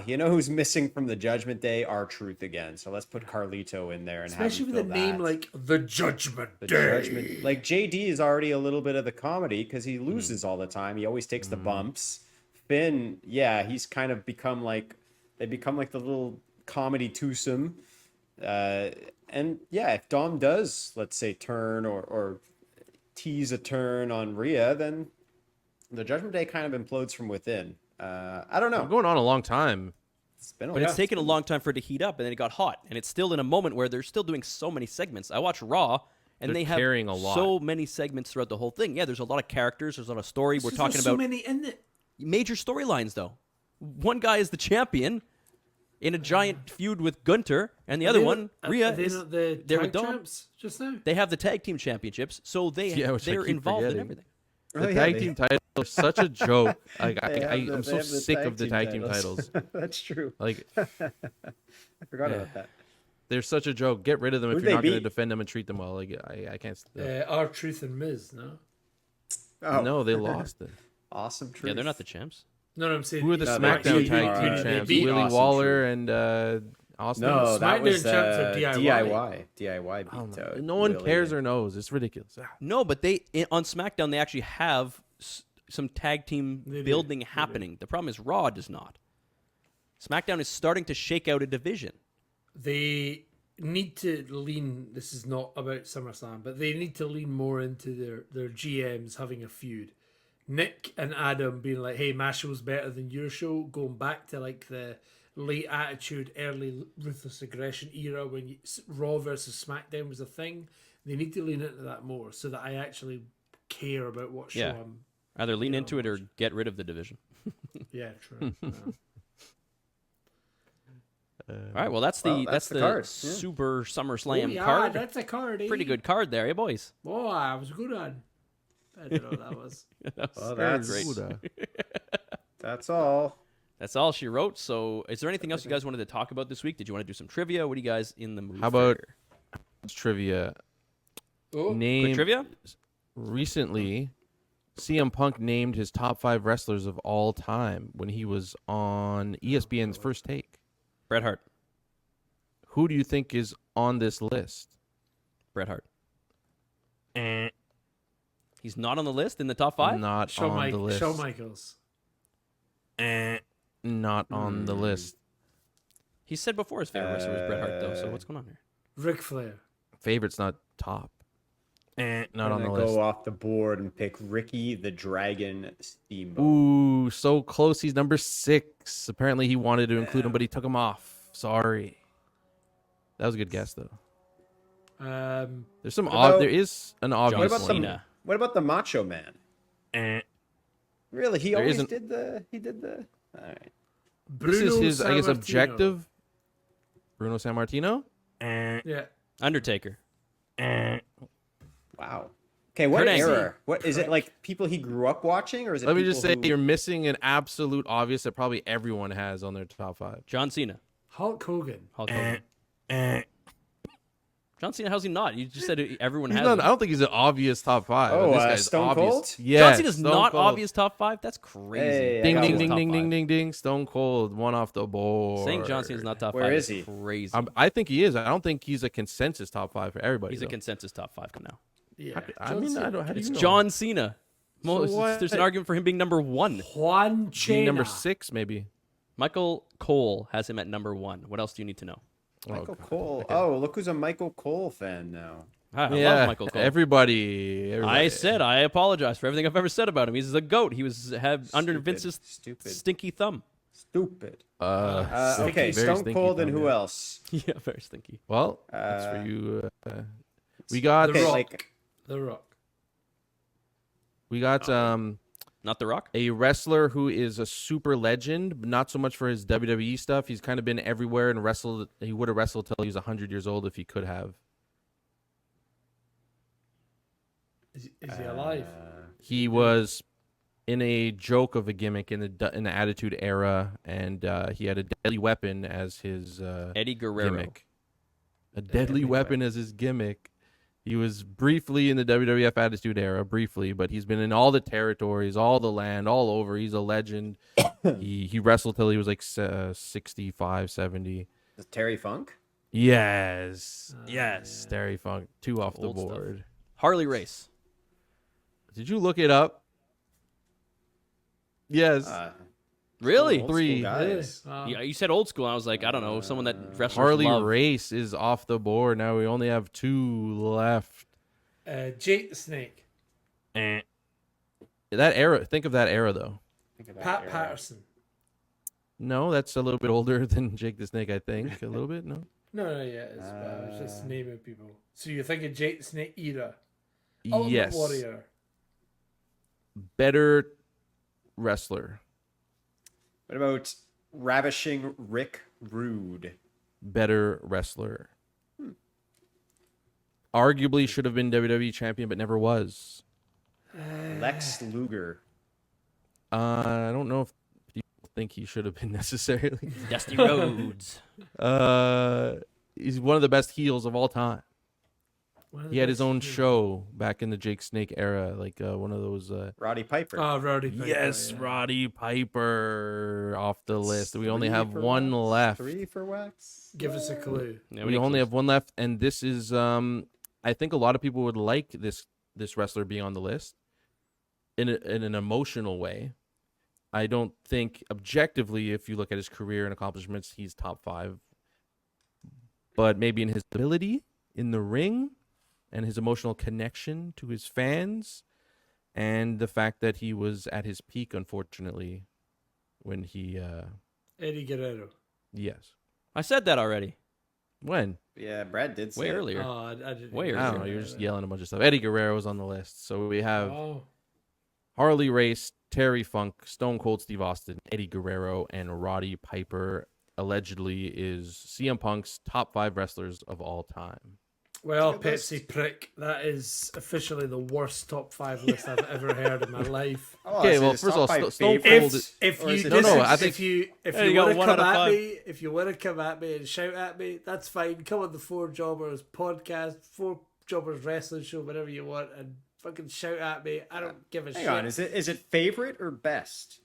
you know who's missing from the Judgment Day? R-Truth again. So let's put Carlito in there and Especially have with him a fill name that. like the Judgment The Day. Judgment. Like JD is already a little bit of the comedy because he loses all the time. He always takes the bumps. Finn, yeah, he's kind of become like the little comedy twosome. And yeah, if Dom does, let's say, turn or tease a turn on Rhea, then the Judgment Day kind of implodes from within. I don't know. It's going on a long time. It's been a But it's taken a long time for it to heat up, and then it got hot, and it's still in a moment where they're still doing so many segments. I watch Raw, and They're they have carrying a lot. so many segments throughout the whole thing. Yeah, there's a lot of characters, there's a lot of story. We're talking so about many in it. major storylines, though. One guy is the champion in a giant feud with Gunter, and the other one, Rhea, Are they is not the there tag with Dom. champs just now? They have the tag team championships, so Yeah, which I they're keep involved in forgetting. everything. The yeah, tag they- team title is such a joke. Like They I'm so have the sick of the tag team titles. titles. That's true. Like I forgot about that. they're such a joke. Get rid of them Who'd if you're they not going to beat? defend them and treat them well. Like I can't. R-Truth and Miz, no? Oh, No, they lost it. awesome truth. Yeah, they're not the champs. No, I'm saying Who are the No, they SmackDown beat- tag they team beat- champs? they beat Willie Awesome Waller and Austin. No, that SmackDown was champs are DIY. DIY. DIY beat Oh my- out. no one Willie cares and- or knows. It's ridiculous. No, but on SmackDown they actually have some tag team They do. building They do. happening. The problem is Raw does not. SmackDown is starting to shake out a division. They need to lean. This is not about SummerSlam, but they need to lean more into their GMs having a feud. Nick and Adam being like, "Hey, my show's better than your show," going back to like the late Attitude, early Ruthless Aggression era when Raw versus SmackDown was a thing. They need to lean into that more so that I actually care about what show Yeah. I'm. Either lean Yeah, into it or watch. get rid of the division. Yeah, true. All right, well that's Well, the that's the the card. Yeah. Super SummerSlam yeah, card. that's a card. Eh? Pretty good card there, eh, boys? Oh, I was good on. I don't know what that was. Well, Very that's great. that's all. That's all she wrote. So, is there anything else you guys wanted to talk about this week? Did you want to do some trivia? What are you guys in the mood How for about here? trivia? Oh, Quick Name trivia? recently, CM Punk named his top 5 wrestlers of all time when he was on ESPN's First Take. Bret Hart. Who do you think is on this list? Bret Hart. He's not on the list in the top 5? Not Shawn, on the list. Shawn Michaels. Not on the list. He said before his favorite wrestler was Bret Hart, though. So what's going on here? Ric Flair. Favorite's not top. Not I'm on the gonna list. go off the board and pick Ricky the Dragon Steamboat. Ooh, so close. He's number 6. Apparently, he wanted to include him, but he took him off. Sorry. That was a good guess, though. There's some What about- there is an obvious What about one. Cena. What about the Macho Man? Really, he There always isn't- did the. He did the. All right. This is Bruno his, I guess, Sammartino. objective. Bruno Sammartino. Yeah. Undertaker. Wow. Okay, what Kurt Angle. era? What is it like? People he grew up watching, or is it? Let me just say, people who- you're missing an absolute obvious that probably everyone has on their top 5. John Cena. Hulk Hogan. Hulk Hogan. John Cena, how's he not? You just said everyone He's has not, him. I don't think he's an obvious top 5. Oh, but this guy's Stone obvious. Cold? Yes, John Cena's Stone not Cold. obvious top 5? That's crazy. Hey, I Ding, got ding, one. ding, Top ding, ding, five. ding, ding. Stone Cold, one off the board. Saying John Cena's not top Where 5 is he? crazy. I think he is. I don't think he's a consensus top 5 for everybody. He's a though. consensus top 5 now. Yeah. I mean, I don't. How do It's you know? John Cena. Well, So what? there's an argument for him being number 1. Juan Being Cena. number 6, maybe. Michael Cole has him at number 1. What else do you need to know? Michael Okay. Cole. Oh, look who's a Michael Cole fan now. I Yeah, love Michael Cole. everybody. I said I apologize for everything I've ever said about him. He's the GOAT. He was under Stupid. Vince's Stupid. stinky thumb. Stupid. Stinky, Okay, very Stone stinky Cold and thumb, who yeah. else? Yeah, very stinky. Well, that's for you. We The got Okay, Rock. like The Rock. Not The Rock? a wrestler who is a super legend, but not so much for his WWE stuff. He's kind of been everywhere and wrestled. He would have wrestled till he was 100 years old if he could have. Is he alive? He was in a joke of a gimmick in the Attitude Era, and he had a deadly weapon as his Eddie Guerrero. gimmick. A deadly weapon as his gimmick. He was briefly in the WWF Attitude Era, briefly, but he's been in all the territories, all the land, all over. He's a legend. he wrestled till he was like 65, 70. Is Terry Funk? Yes. Yes. Terry Funk. 2 off the Old stuff. board. Harley Race. Did you look it up? Yes. Really? Old 3. school guys. You said old school. I was like, I don't know, someone that wrestlers Harley love. Race is off the board. Now we only have 2 left. Jake the Snake. That era. Think of that era, though. Think of that Pat era. Patterson. No, that's a little bit older than Jake the Snake, I think. A little bit, no? No, yeah, it's, I was just naming people. So you're thinking Jake the Snake era. Ultimate Yes. Warrior. Better wrestler. What about Ravishing Rick Rude? Better wrestler. Arguably should have been WWE champion, but never was. Lex Luger. I don't know if people think he should have been necessarily. Dusty Rhodes. He's one of the best heels of all time. One of the He had his best own heroes. show back in the Jake Snake era, like one of those. Roddy Piper. Oh, Roddy Piper. Yes, yeah. Roddy Piper off the list. We only 3 have for one Wax? left. 3 for Wax? Give us a clue. Yeah, We only have one left, and this is. I think a lot of people would like this wrestler being on the list in an emotional way. I don't think objectively, if you look at his career and accomplishments, he's top 5. But maybe in his ability in the ring and his emotional connection to his fans and the fact that he was at his peak, unfortunately, when he... Eddie Guerrero. Yes. I said that already. When? Yeah, Brad did say Way it. earlier. Oh, I didn't. Way even I earlier. don't know. say You're that. just yelling a bunch of stuff. Eddie Guerrero was on the list. So we have Oh, Harley Race, Terry Funk, Stone Cold Steve Austin, Eddie Guerrero, and Roddy Piper. Allegedly is CM Punk's top 5 wrestlers of all time. well, Good list. Pepsi prick. That is officially the worst top 5 list I've ever heard in my life. Oh, Okay, is it well, his first of top all, five Stone favorites? Cold- If Or you is it No, dis- no, I think- if you There you go, want to 1 come out of at 5. me, if you want to come at me and shout at me, that's fine. Come on the Four Jobbers podcast, Four Jobbers Wrestling Show, whatever you want, and fucking shout at me. I don't give a Hang shit. on, is it favorite or best?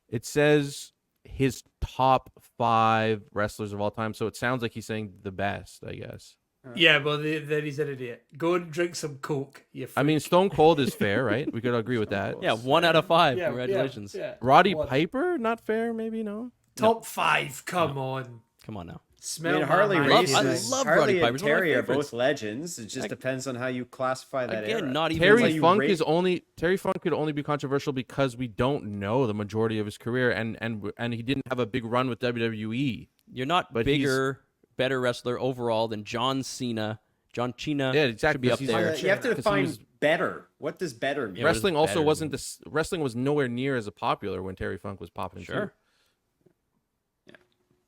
It says his top 5 wrestlers of all time. So it sounds like he's saying the best, I guess. Yeah, well, then he's an idiot. Go and drink some Coke. You I mean, Stone Cold is fair, right? We could agree with that. Yeah, 1 out of 5. yeah, Congratulations. Yeah. Roddy What? Piper, not fair, maybe, no? Top 5. Come on. Come on now. I Smell mean, Harley my Race, I mind. love Harley Roddy Piper. and He's one of my Terry are favorites. both legends. It just depends on how you classify that Again, era. not even Terry like, you Funk rate- is only Terry Funk could only be controversial because we don't know the majority of his career, and he didn't have a big run with WWE. you're not But bigger, better wrestler overall than John Cena. John Cena Yeah, exactly, should be up because there. he's- You have to 'Cause he define was- better. What does better mean? Yeah, what is Wrestling also better wasn't than- this. Wrestling was nowhere near as popular when Terry Funk was popping. Sure. too.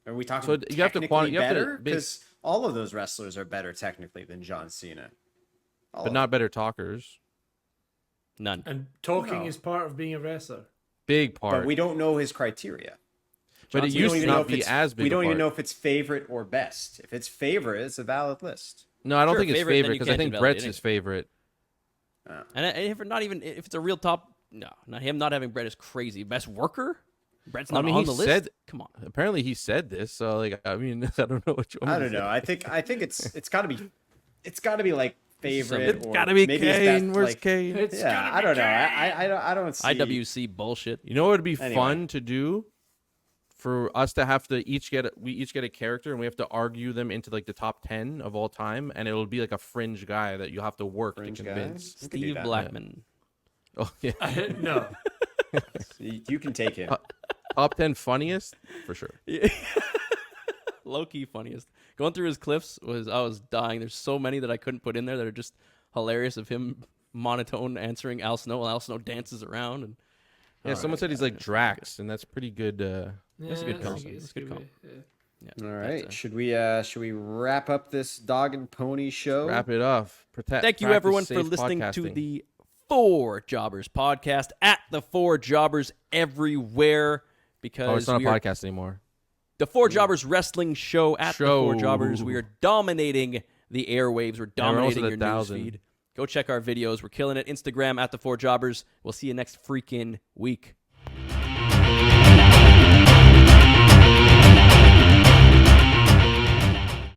Are we talking So you have to technically you have to better? base- Because all of those wrestlers are better technically than John Cena. All but of not better talkers. None. And talking No. is part of being a wrestler. Big them. part. But we don't know his criteria. But it We don't used to even know not if be it's- as big. We don't a even part. know if it's favorite or best. If it's favorite, it's a valid list. No, I don't Sure, think it's favorite, then favorite you because I can't think invalidate Brett's it. his favorite. And if not even if it's a real top, no, not him not having Brett is crazy. Best worker, Brett's not I mean, on he the list. said- Come on, Apparently, he said this. So, like, I mean, I don't know what you. Want I me don't to know. say. I think it's got to be like favorite. It's or gotta be maybe it's Kane. best, Where's like, Kane? It's Yeah, gotta I be don't know. Kane. I don't see. IWC bullshit. You know what would be Anyway. fun to do? For us to have to each get a character and we have to argue them into like the top 10 of all time, and it'll be like a fringe guy that you have to work Fringe to guy? convince. We could do Steve that. Blackman. Oh yeah, No. You can take him. top 10 funniest for sure. Low key funniest. Going through his clips I was dying. There's so many that I couldn't put in there that are just hilarious of him monotone answering Al Snow while Al Snow dances around and Yeah, someone said he's like Drax, and that's pretty good. That's a good call. That's That's a good call. yeah. All right. Should we wrap up this dog and pony show? Wrap it up. Protect. Thank you practice everyone for safe listening to podcasting. the Four Jobbers podcast at the Four Jobbers everywhere because Oh, it's not a we are podcast anymore. the Four Jobbers wrestling show at the Four Show. Jobbers. We are dominating the airwaves. We're Yeah, we're almost dominating at your 1,000. newsfeed. Go check our videos. We're killing it. Instagram at the Four Jobbers. We'll see you next freaking week.